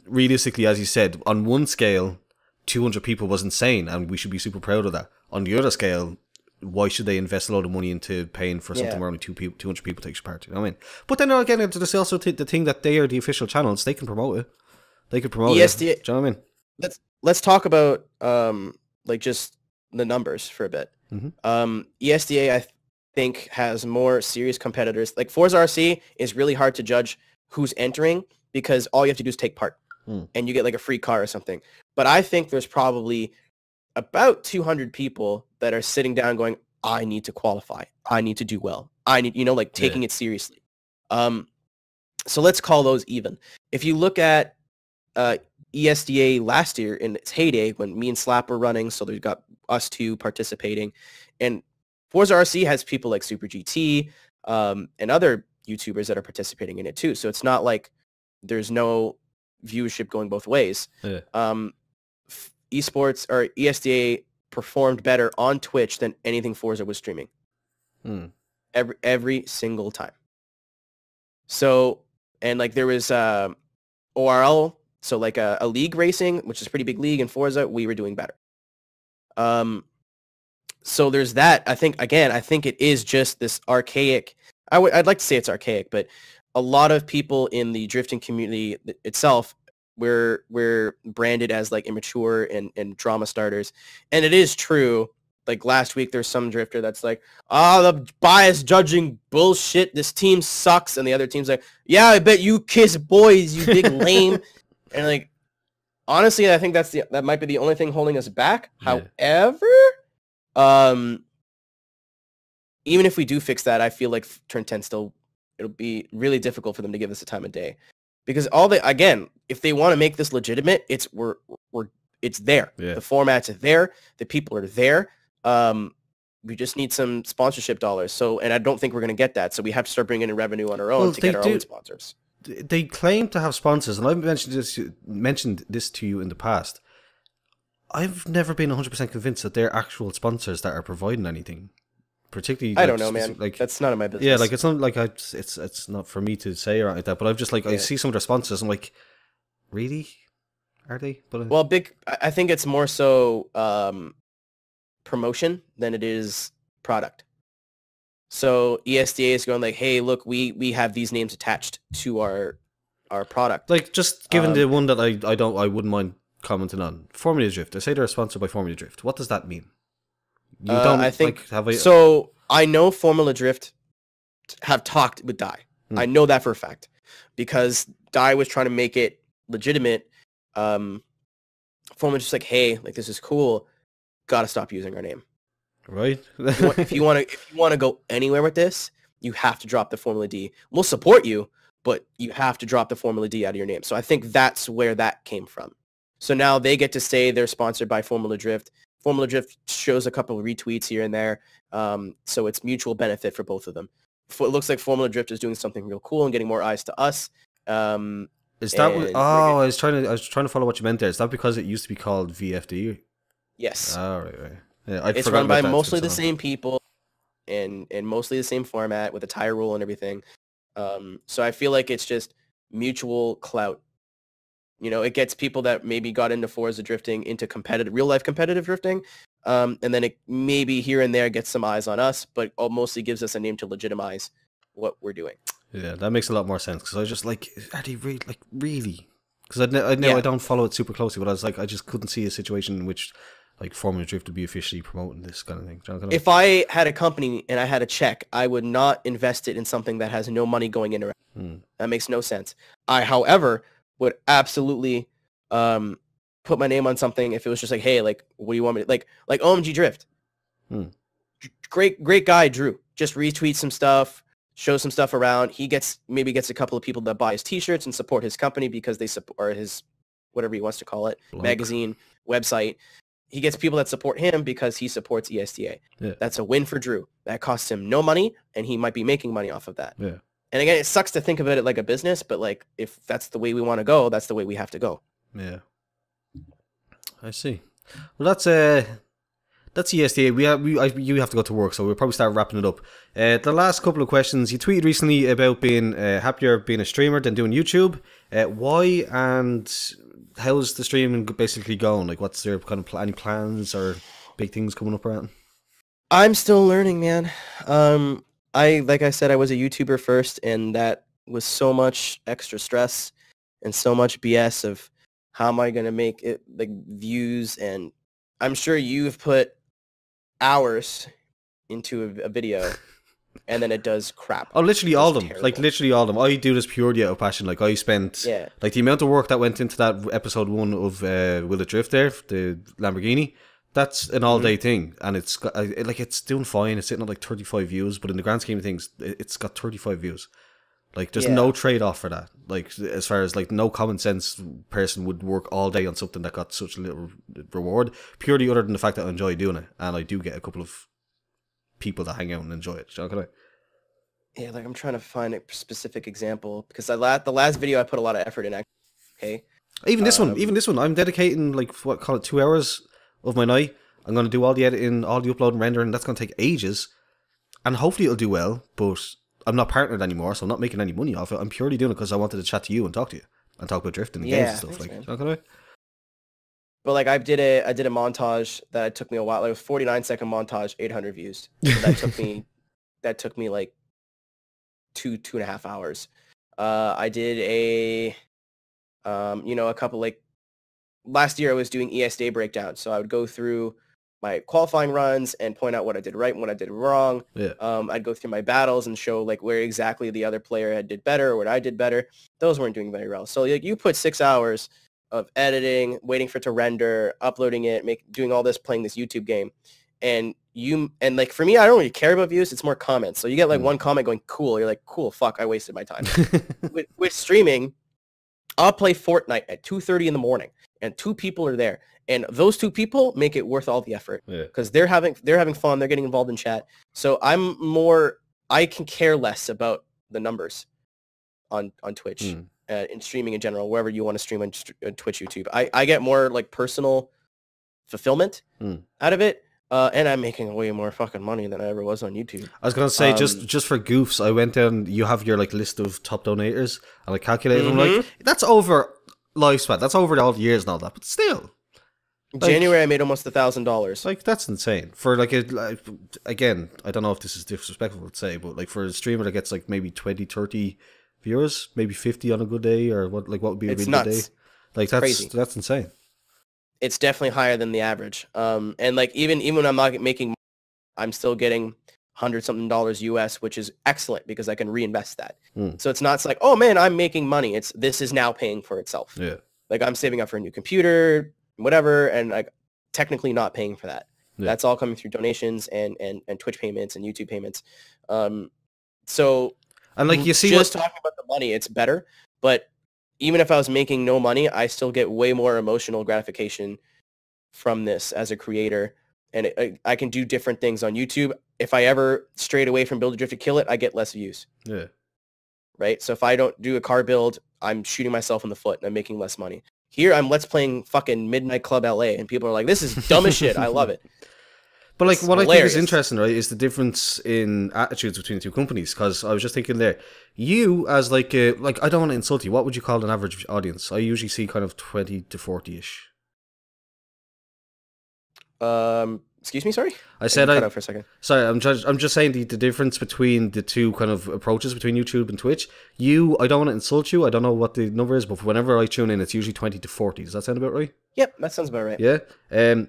B: realistically, as you said, on one scale, 200 people was insane, and we should be super proud of that. On the other scale, why should they invest a lot of money into paying for something where only 200 people take part? You know what I mean? But then again, there's also the thing that they are the official channels. They can promote it. They could promote it. Do you know what I mean?
C: Let's talk about like just the numbers for a bit. ESDA, I think, has more serious competitors. Like, Forza RC is really hard to judge who's entering, because all you have to do is take part, and you get like a free car or something. But I think there's probably about 200 people that are sitting down going, I need to qualify. I need to do well. I need, you know, like taking it seriously. So let's call those even. If you look at ESDA last year in its heyday when me and Slap were running, so they've got us two participating, and Forza RC has people like Super GT and other YouTubers that are participating in it too. So it's not like there's no viewership going both ways.
B: Yeah.
C: Esports or ESDA performed better on Twitch than anything Forza was streaming. Every single time. So, and like there was ORL, so like a league racing, which is a pretty big league in Forza, we were doing better. So there's that. I think it is just this archaic, I'd like to say it's archaic, but a lot of people in the drifting community itself, we're branded as like immature and drama starters. And it is true. Like last week, there's some drifter that's like, the bias judging bullshit. This team sucks. And the other team's like, yeah, I bet you kiss boys, you big lame. And like, honestly, I think that might be the only thing holding us back. Yeah. However, even if we do fix that, I feel like turn 10 still, it'll be really difficult for them to give us a time of day. Because if they want to make this legitimate, it's there. Yeah. The formats are there. The people are there. We just need some sponsorship dollars. So, and I don't think we're going to get that. So we have to start bringing in revenue on our own to get our own sponsors.
B: They claim to have sponsors, and I've mentioned this to you in the past. I've never been 100% convinced that they're actual sponsors that are providing anything. Particularly,
C: I don't know, man. Like, that's none of my business.
B: Yeah, like it's not like it's not for me to say or anything like that. But I've just I see some of their sponsors. I'm like, really? Are they? But
C: well, I think it's more so promotion than it is product. So ESDA is going like, hey, look, we have these names attached to our product.
B: Like just given the one that I wouldn't mind commenting on, Formula Drift. They say they're sponsored by Formula Drift. What does that mean? You don't. I think.
C: So I know Formula Drift have talked with Dai. I know that for a fact because Dai was trying to make it legitimate. Formula just like, hey, like this is cool. Got to stop using our name.
B: Right.
C: if you want to go anywhere with this, you have to drop the Formula D. We'll support you, but you have to drop the Formula D out of your name. So I think that's where that came from. So now they get to say they're sponsored by Formula Drift. Formula Drift shows a couple of retweets here and there. So it's mutual benefit for both of them. It looks like Formula Drift is doing something real cool and getting more eyes to us.
B: Is that what, I was trying to follow what you meant there. Is that because it used to be called VFD?
C: Yes.
B: Oh, right. Yeah,
C: it's run by mostly the same people and mostly the same format with a tire rule and everything. So I feel like it's just mutual clout. You know, it gets people that maybe got into Forza drifting into real life competitive drifting. And then it maybe here and there gets some eyes on us, but it mostly gives us a name to legitimize what we're doing.
B: Yeah, that makes a lot more sense because I was just like, are they really? Because I know I don't follow it super closely, but I was like, I just couldn't see a situation in which like Formula Drift would be officially promoting this kind of thing.
C: If I had a company and I had a check, I would not invest it in something that has no money going in. That makes no sense. I, however, would absolutely put my name on something if it was just like, hey, like, what do you want me to, like OMG Drift. Great guy, Drew. Just retweet some stuff, show some stuff around. He maybe gets a couple of people that buy his t-shirts and support his company because they support his, whatever he wants to call it, magazine, website. He gets people that support him because he supports ESDA. Yeah. That's a win for Drew. That costs him no money, and he might be making money off of that. Yeah. And again, it sucks to think of it like a business, but like if that's the way we want to go, that's the way we have to go.
B: Yeah. I see. Well, that's ESDA. You have to go to work, so we'll probably start wrapping it up. The last couple of questions. You tweeted recently about being happier being a streamer than doing YouTube. Why and how's the streaming basically going? Like, what's there kind of any plans or big things coming up around?
C: I'm still learning, man. Like I said, I was a YouTuber first, and that was so much extra stress and so much BS of how am I going to make it like views. And I'm sure you've put hours into a video and then it does crap.
B: Oh, literally all of them. Terrible. Like literally all of them. I do this purely out of passion. Like I spent like the amount of work that went into that episode 1 of Will It Drift there, the Lamborghini. That's an all-day thing, and it's got like it's doing fine. It's sitting at like 35 views, but in the grand scheme of things, it's got 35 views. Like, there's no trade-off for that. Like, as far as like no common sense person would work all day on something that got such a little reward, purely other than the fact that I enjoy doing it, and I do get a couple of people that hang out and enjoy it. Do you know what I mean?
C: Yeah, like I'm trying to find a specific example because the last video I put a lot of effort in. Okay.
B: Even this one, I'm dedicating like call it 2 hours of my night. I'm going to do all the editing, all the uploading, rendering. That's going to take ages, and hopefully it'll do well. But I'm not partnered anymore, so I'm not making any money off it. I'm purely doing it because I wanted to chat to you and talk to you and talk about drifting and games and stuff.
C: Thanks,
B: like, okay.
C: But like I did a montage that took me a while. Like, it was 49-second montage, 800 views. So that took me like 2.5 hours. I did a a couple, like last year I was doing ESDA breakdowns. So I would go through my qualifying runs and point out what I did right and what I did wrong.
B: Yeah.
C: I'd go through my battles and show like where exactly the other player had did better or what I did better. Those weren't doing very well. So like you put 6 hours of editing, waiting for it to render, uploading it, doing all this, playing this YouTube game. And like for me, I don't really care about views. It's more comments. So you get like one comment going, cool. You're like, cool, fuck, I wasted my time. with streaming, I'll play Fortnite at 2:30 in the morning and 2 people are there. And those 2 people make it worth all the effort because they're having fun. They're getting involved in chat. So I can care less about the numbers on Twitch in streaming in general, wherever you want to stream on Twitch, YouTube. I get more like personal fulfillment out of it. And I'm making way more fucking money than I ever was on YouTube.
B: I was gonna say just for goofs, I went down. You have your like list of top donators, and I calculated them. Like that's over lifespan. That's over all the years and all that. But still, like,
C: January I made almost $1,000.
B: Like that's insane for like again. I don't know if this is disrespectful to say, but like for a streamer that gets like maybe 20, 30 viewers, maybe 50 on a good day, or what would be a really good day? Like that's crazy. That's insane.
C: It's definitely higher than the average. And like even when I'm not making, I'm still getting $100-something US, which is excellent because I can reinvest that. So it's not like, oh man, I'm making money. This is now paying for itself.
B: Yeah.
C: Like I'm saving up for a new computer, whatever, and like technically not paying for that. Yeah. That's all coming through donations and Twitch payments and YouTube payments. So
B: and like you see,
C: just talking about the money, it's better, but even if I was making no money, I still get way more emotional gratification from this as a creator. And I can do different things on YouTube. If I ever strayed away from build a drift to kill it, I get less views.
B: Yeah.
C: Right? So if I don't do a car build, I'm shooting myself in the foot and I'm making less money. Here, I'm let's playing fucking Midnight Club LA. And people are like, this is dumb as shit. I love it.
B: But like, what I think is interesting, right, is the difference in attitudes between the two companies. Because I was just thinking there, you as like I don't want to insult you. What would you call an average audience? I usually see kind of 20 to 40-ish.
C: Excuse me, sorry.
B: I said
C: cut out for a second.
B: Sorry, I'm just saying the difference between the two kind of approaches between YouTube and Twitch. I don't want to insult you. I don't know what the number is, but whenever I tune in, it's usually 20 to 40. Does that sound about right?
C: Yep, that sounds about right.
B: Yeah.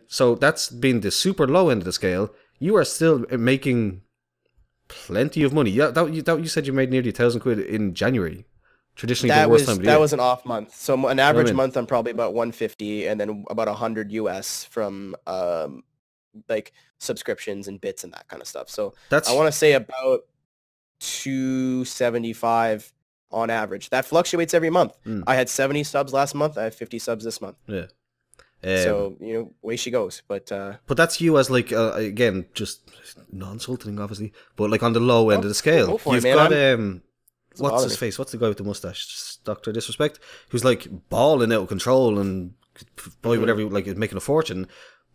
B: So that's been the super low end of the scale. You are still making plenty of money. Yeah, you said you made nearly £1,000 in January. Traditionally, the worst time of the year.
C: That was an off month. So an average month, I'm probably about 150, and then about 100 US from like subscriptions and bits and that kind of stuff. So I want to say about 275 on average. That fluctuates every month. I had 70 subs last month. I have 50 subs this month.
B: Yeah.
C: So way she goes. But
B: that's you as like again, just non-insulting, obviously, but like on the low end of the scale. You've got what's his face? What's the guy with the mustache? Dr. Disrespect, who's like balling out of control and boy, whatever, like making a fortune.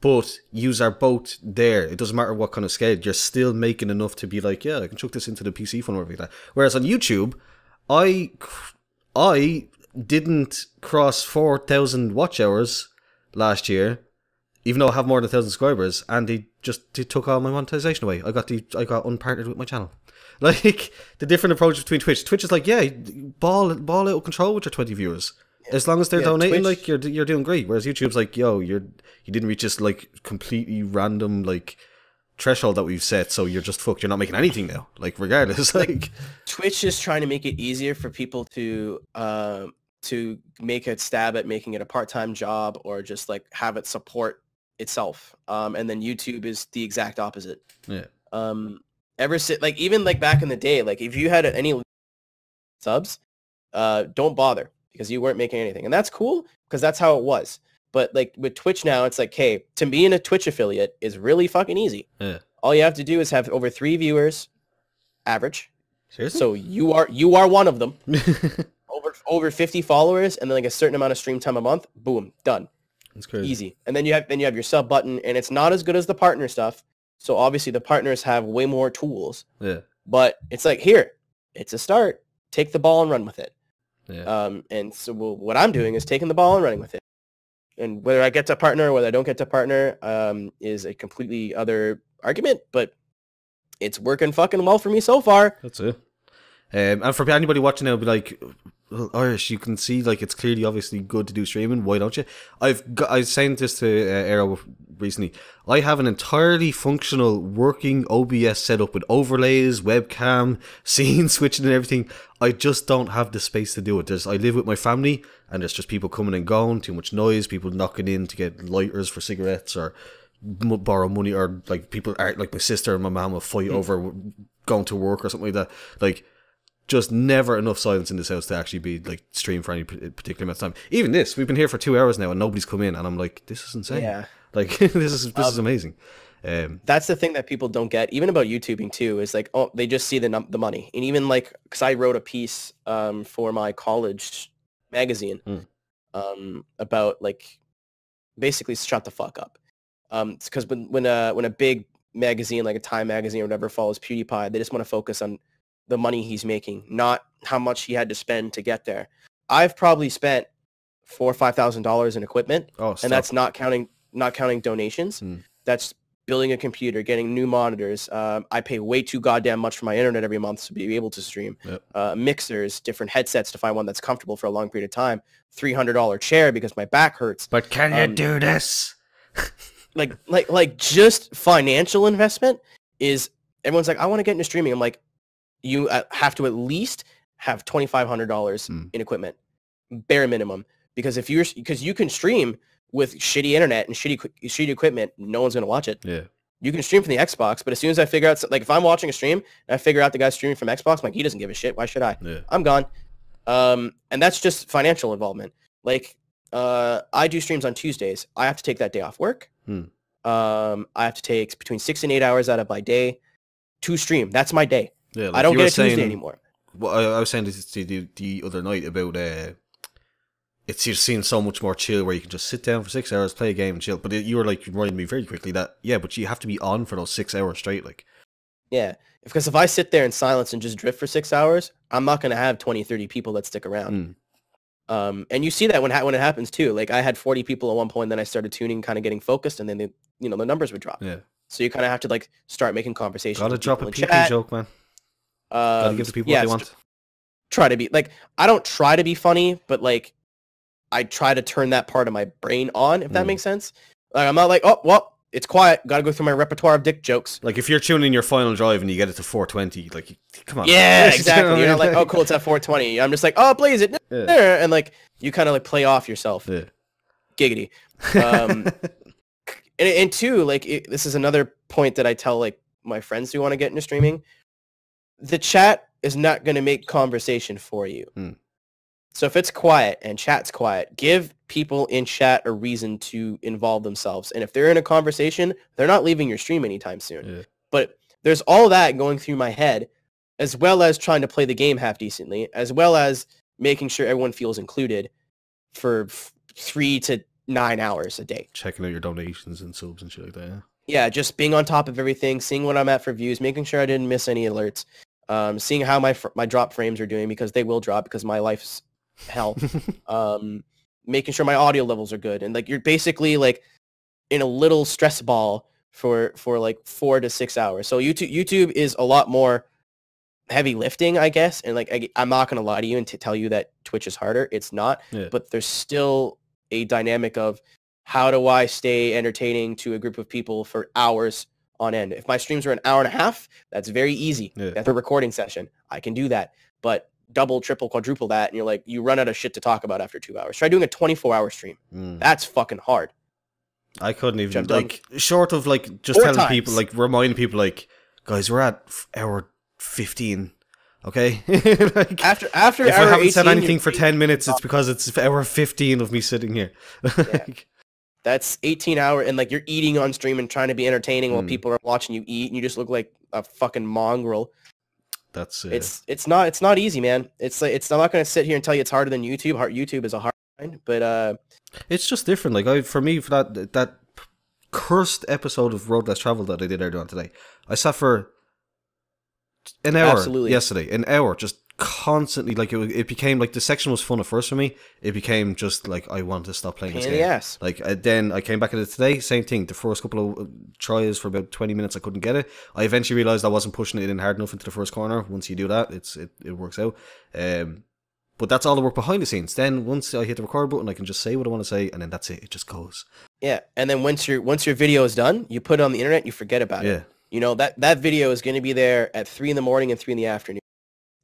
B: But yous are both there. It doesn't matter what kind of scale. You're still making enough to be like, yeah, I can chuck this into the PC fund or whatever like that. Whereas on YouTube, I didn't cross 4,000 watch hours last year, even though I have more than 1,000 subscribers, and they took all my monetization away. I got unpartnered with my channel. Like the different approach between Twitch. Twitch is like, yeah, ball out of control with your 20 viewers. As long as they're donating, Twitch, like you're doing great. Whereas YouTube's like, yo, you didn't reach this like completely random like threshold that we've set, so you're just fucked. You're not making anything now. Like regardless, like
C: Twitch is trying to make it easier for people to make a stab at making it a part-time job or just like have it support itself. And then YouTube is the exact opposite.
B: Yeah.
C: Even like back in the day, like if you had any subs, don't bother because you weren't making anything. And that's cool because that's how it was. But like with Twitch now, it's like, hey, to be in a Twitch affiliate is really fucking easy.
B: Yeah.
C: All you have to do is have over 3 viewers average.
B: Seriously?
C: So you are one of them. over 50 followers and then like a certain amount of stream time a month. Boom, done.
B: That's crazy.
C: Easy. And then you have your sub button, and it's not as good as the partner stuff. So obviously the partners have way more tools.
B: Yeah.
C: But it's like, here, it's a start. Take the ball and run with it.
B: Yeah.
C: And so what I'm doing is taking the ball and running with it. And whether I get to partner or whether I don't get to partner is a completely other argument, but it's working fucking well for me so far.
B: That's it. And for anybody watching now, be like, well, Irish, you can see like it's clearly obviously good to do streaming. Why don't you? I was saying this to Aero recently. I have an entirely functional working OBS setup with overlays, webcam, scene switching and everything. I just don't have the space to do it. I live with my family and there's just people coming and going, too much noise, people knocking in to get lighters for cigarettes or borrow money, or like people are like my sister and my mom will fight over going to work or something like that. Like, just never enough silence in this house to actually be like stream for any particular amount of time. Even this, we've been here for 2 hours now and nobody's come in, and I'm like, this is insane.
C: Yeah,
B: like this is amazing.
C: That's the thing that people don't get, even about YouTubing too, is like, oh, they just see the money. And even like, because I wrote a piece for my college magazine about like basically shut the fuck up. It's because when a big magazine like a Time magazine or whatever follows PewDiePie, they just want to focus on the money he's making, not how much he had to spend to get there. I've probably spent $4,000 or $5,000 in equipment, and that's not counting donations. That's building a computer, getting new monitors. I pay way too goddamn much for my internet every month to be able to stream. Yep. Mixers, different headsets to find one that's comfortable for a long period of time. $300 chair because my back hurts.
B: But can you do this?
C: like just financial investment is, everyone's like, I want to get into streaming. I'm like, you have to at least have $2,500 in equipment, bare minimum. Because you can stream with shitty internet and shitty equipment, no one's gonna watch it.
B: Yeah,
C: you can stream from the Xbox, but as soon as I figure out, like if I'm watching a stream and I figure out the guy's streaming from Xbox, I'm like, he doesn't give a shit. Why should I?
B: Yeah.
C: I'm gone. And that's just financial involvement. Like I do streams on Tuesdays. I have to take that day off work. I have to take between 6 and 8 hours out of my day to stream. That's my day.
B: Yeah, like
C: I don't get a Tuesday anymore.
B: Well, I was saying this to you the other night about it's you're seeing so much more chill where you can just sit down for 6 hours, play a game and chill. But you were like reminding me very quickly that but you have to be on for those 6 hours straight. Like,
C: yeah, because if I sit there in silence and just drift for 6 hours, I'm not going to have 20, 30 people that stick around. And you see that when it happens too. Like I had 40 people at one point, then I started tuning, kind of getting focused, and then the numbers would drop.
B: Yeah.
C: So you kind of have to like start making conversations.
B: Gotta drop a PP joke, man. Gotta give the people what they want.
C: Try to be like, I don't try to be funny, but like I try to turn that part of my brain on, if that makes sense. Like I'm not like, oh well, it's quiet. Gotta go through my repertoire of dick jokes.
B: Like if you're tuning your final drive and you get it to 420, like come on.
C: Yeah, exactly. You're not like, oh cool, it's at 420. I'm just like, oh blaze it, and like you kind of like play off yourself.
B: Yeah.
C: Giggity. And two, like this is another point that I tell like my friends who want to get into streaming. The chat is not going to make conversation for you. So if it's quiet and chat's quiet, give people in chat a reason to involve themselves. And if they're in a conversation, they're not leaving your stream anytime soon. Yeah. But there's all that going through my head, as well as trying to play the game half decently, as well as making sure everyone feels included for 3 to 9 hours a day.
B: Checking out your donations and subs and shit like that, yeah?
C: Yeah, just being on top of everything, seeing what I'm at for views, making sure I didn't miss any alerts, seeing how my drop frames are doing, because they will drop because my life's hell. Making sure my audio levels are good, and like you're basically like in a little stress ball for like 4 to 6 hours. So YouTube is a lot more heavy lifting, I guess, and like I'm not gonna lie to you and tell you that Twitch is harder. It's not, but there's still a dynamic of how do I stay entertaining to a group of people for hours on end. If my streams are an hour and a half, that's very easy. That's a recording session. I can do that. But double, triple, quadruple that, and you're like, you run out of shit to talk about after 2 hours. Try doing a 24-hour stream. That's fucking hard.
B: I couldn't even,
C: I've done
B: like, short of, like, just
C: 4
B: telling
C: times.
B: people, like, reminding people, like, guys, we're at hour 15, okay? Like,
C: After
B: if
C: hour
B: I haven't
C: 18,
B: said anything
C: you're
B: for 10 minutes, it's because it's hour 15 of me sitting here.
C: Yeah. That's 18 hours, and like you're eating on stream and trying to be entertaining while people are watching you eat, and you just look like a fucking mongrel.
B: That's
C: it's not easy, man. It's like I'm not gonna sit here and tell you it's harder than YouTube. YouTube is a hard grind, but
B: it's just different. Like for that cursed episode of Road Less Traveled that I did earlier on today, I sat for an hour yesterday, an hour, just constantly, like it became like the section was fun at first for me. It became just like I wanted to stop playing this game.
C: Yes.
B: Like then I came back at it today, same thing. The first couple of tries for about 20 minutes I couldn't get it. I eventually realized I wasn't pushing it in hard enough into the first corner. Once you do that, it works out. But that's all the work behind the scenes. Then once I hit the record button, I can just say what I want to say, and then that's it. It just goes.
C: Yeah, and then once your video is done, you put it on the internet, you forget about it. You know, that video is going to be there at 3 in the morning and 3 in the afternoon.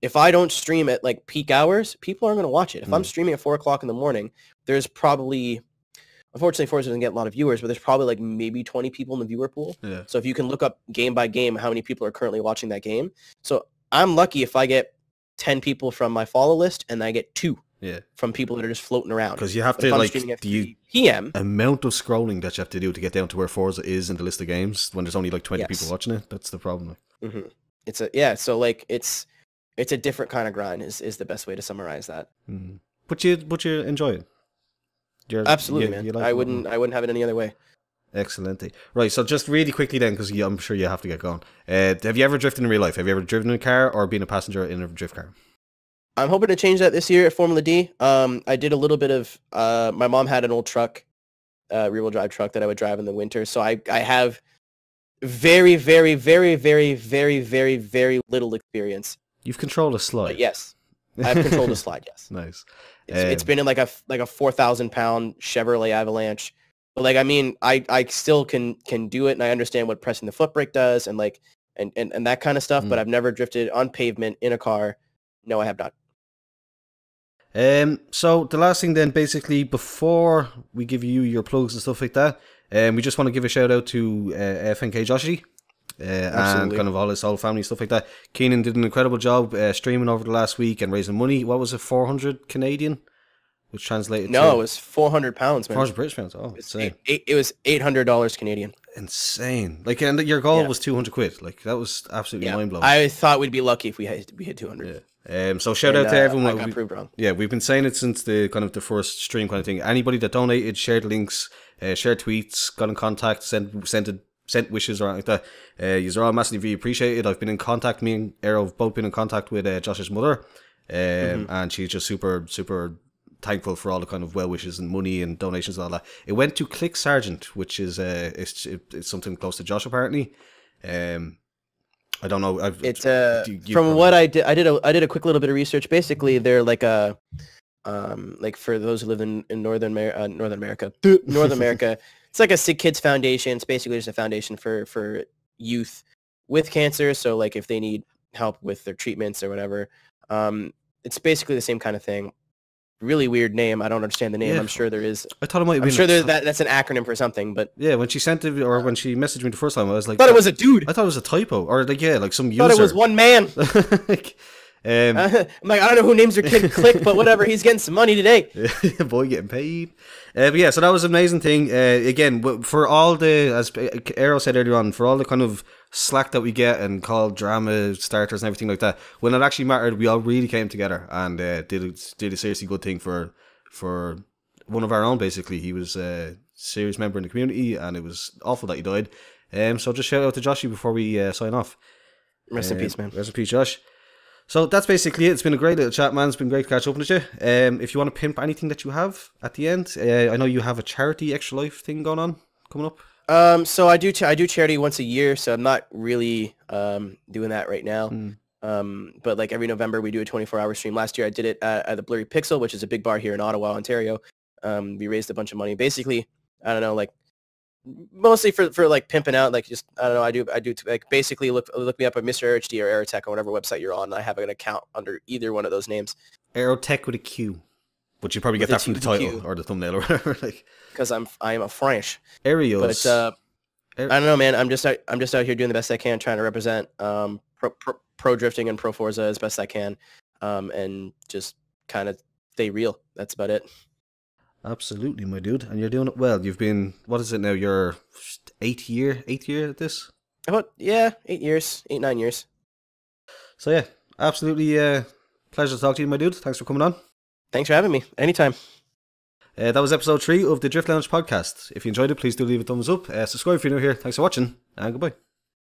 C: If I don't stream at like peak hours, people aren't going to watch it. If I'm streaming at 4 o'clock in the morning, there's probably, unfortunately, Forza doesn't get a lot of viewers, but there's probably like maybe 20 people in the viewer pool.
B: Yeah.
C: So if you can look up game by game how many people are currently watching that game. So I'm lucky if I get 10 people from my follow list and I get 2 from people that are just floating around.
B: Because you have to, like, the amount of scrolling that you have to do to get down to where Forza is in the list of games when there's only like 20 people watching it. That's the problem.
C: So like it's a different kind of grind is the best way to summarize that.
B: But you enjoy it.
C: Absolutely, man. Like I wouldn't have it any other way.
B: Excellent. Right, so just really quickly then, because I'm sure you have to get going. Have you ever drifted in real life? Have you ever driven in a car or been a passenger in a drift car?
C: I'm hoping to change that this year at Formula D. I did a little bit of, my mom had an old truck, rear-wheel drive truck that I would drive in the winter. So I have very, very, very, very, very, very, very little experience.
B: You've controlled a slide.
C: But yes, I've controlled a slide, yes.
B: Nice.
C: It's been in like a 4,000-pound Chevrolet Avalanche. But like, I mean, I still can do it, and I understand what pressing the foot brake does and like, and that kind of stuff, but I've never drifted on pavement in a car. No, I have not.
B: So the last thing then, basically, before we give you your plugs and stuff like that, we just want to give a shout out to FNK Joshi and kind of all his whole family, stuff like that. Keenan did an incredible job streaming over the last week and raising money. What was it, 400 Canadian? Which translated to...
C: No, it was 400 pounds, man.
B: 400 British pounds, oh, insane.
C: It was $800 Canadian.
B: Insane. Like, and your goal was 200 quid. Like, that was absolutely mind-blowing.
C: I thought we'd be lucky if we hit 200.
B: Yeah. So shout out to everyone.
C: I got proved wrong.
B: Yeah, we've been saying it since the kind of the first stream kind of thing. Anybody that donated, shared links, shared tweets, got in contact, sent wishes or anything like that. You're all massively appreciated. I've been in contact. Me and Aero have both been in contact with Josh's mother, and she's just super thankful for all the kind of well wishes and money and donations and all that. It went to Click Sergeant, which is it's something close to Josh apparently. I don't know.
C: It's from what I did. I did a quick little bit of research. Basically, they're like a like for those who live in North America, it's like a Sick Kids Foundation. It's basically just a foundation for youth with cancer. So like if they need help with their treatments or whatever, it's basically the same kind of thing. Really weird name. I don't understand the name. I'm sure there is.
B: I thought it might have been.
C: I'm sure that's an acronym for something. But
B: yeah, when she sent it or when she messaged me the first time, I was like,
C: I thought it was a dude.
B: I thought it was a typo or like some user.
C: I thought it was one man.
B: Like,
C: I'm like, I don't know who names their kid Click, but whatever. He's getting some money today.
B: Boy, getting paid. But yeah, so that was an amazing thing. Again, for all the, as Aero said earlier on, for all the kind of slack that we get and called drama starters and everything like that, when it actually mattered, we all really came together and did a seriously good thing for one of our own. Basically, he was a serious member in the community, and it was awful that he died. So just shout out to Joshy before we sign off.
C: Rest in peace, man.
B: Rest in peace, Josh. So that's basically it. It's been a great little chat, man. It's been great to catch up with you. If you want to pimp anything that you have at the end, I know you have a charity Extra Life thing going on coming up.
C: So I do charity once a year, so I'm not really doing that right now. But like every November we do a 24-hour stream. Last year I did it at the Blurry Pixel, which is a big bar here in Ottawa, Ontario. We raised a bunch of money. Basically, I don't know, like mostly for like pimping out, like just I don't know. I do like basically look me up at MrAeroHD or Aerotech or whatever website you're on. I have an account under either one of those names.
B: Aerotech with a Q. But you probably get
C: With
B: that from the
C: a
B: title or the thumbnail or whatever. Like,
C: because I'm a French.
B: Aerios.
C: But I don't know, man. I'm just out here doing the best I can, trying to represent pro drifting and pro Forza as best I can, and just kind of stay real. That's about it.
B: Absolutely, my dude. And you're doing it well. You've been, what is it now? Your eighth year at this?
C: About 8 years, 9 years.
B: So yeah, absolutely pleasure to talk to you, my dude. Thanks for coming on.
C: Thanks for having me. Anytime.
B: That was episode 3 of the Drift Lounge podcast. If you enjoyed it, please do leave a thumbs up. Subscribe if you're new here. Thanks for watching, and goodbye.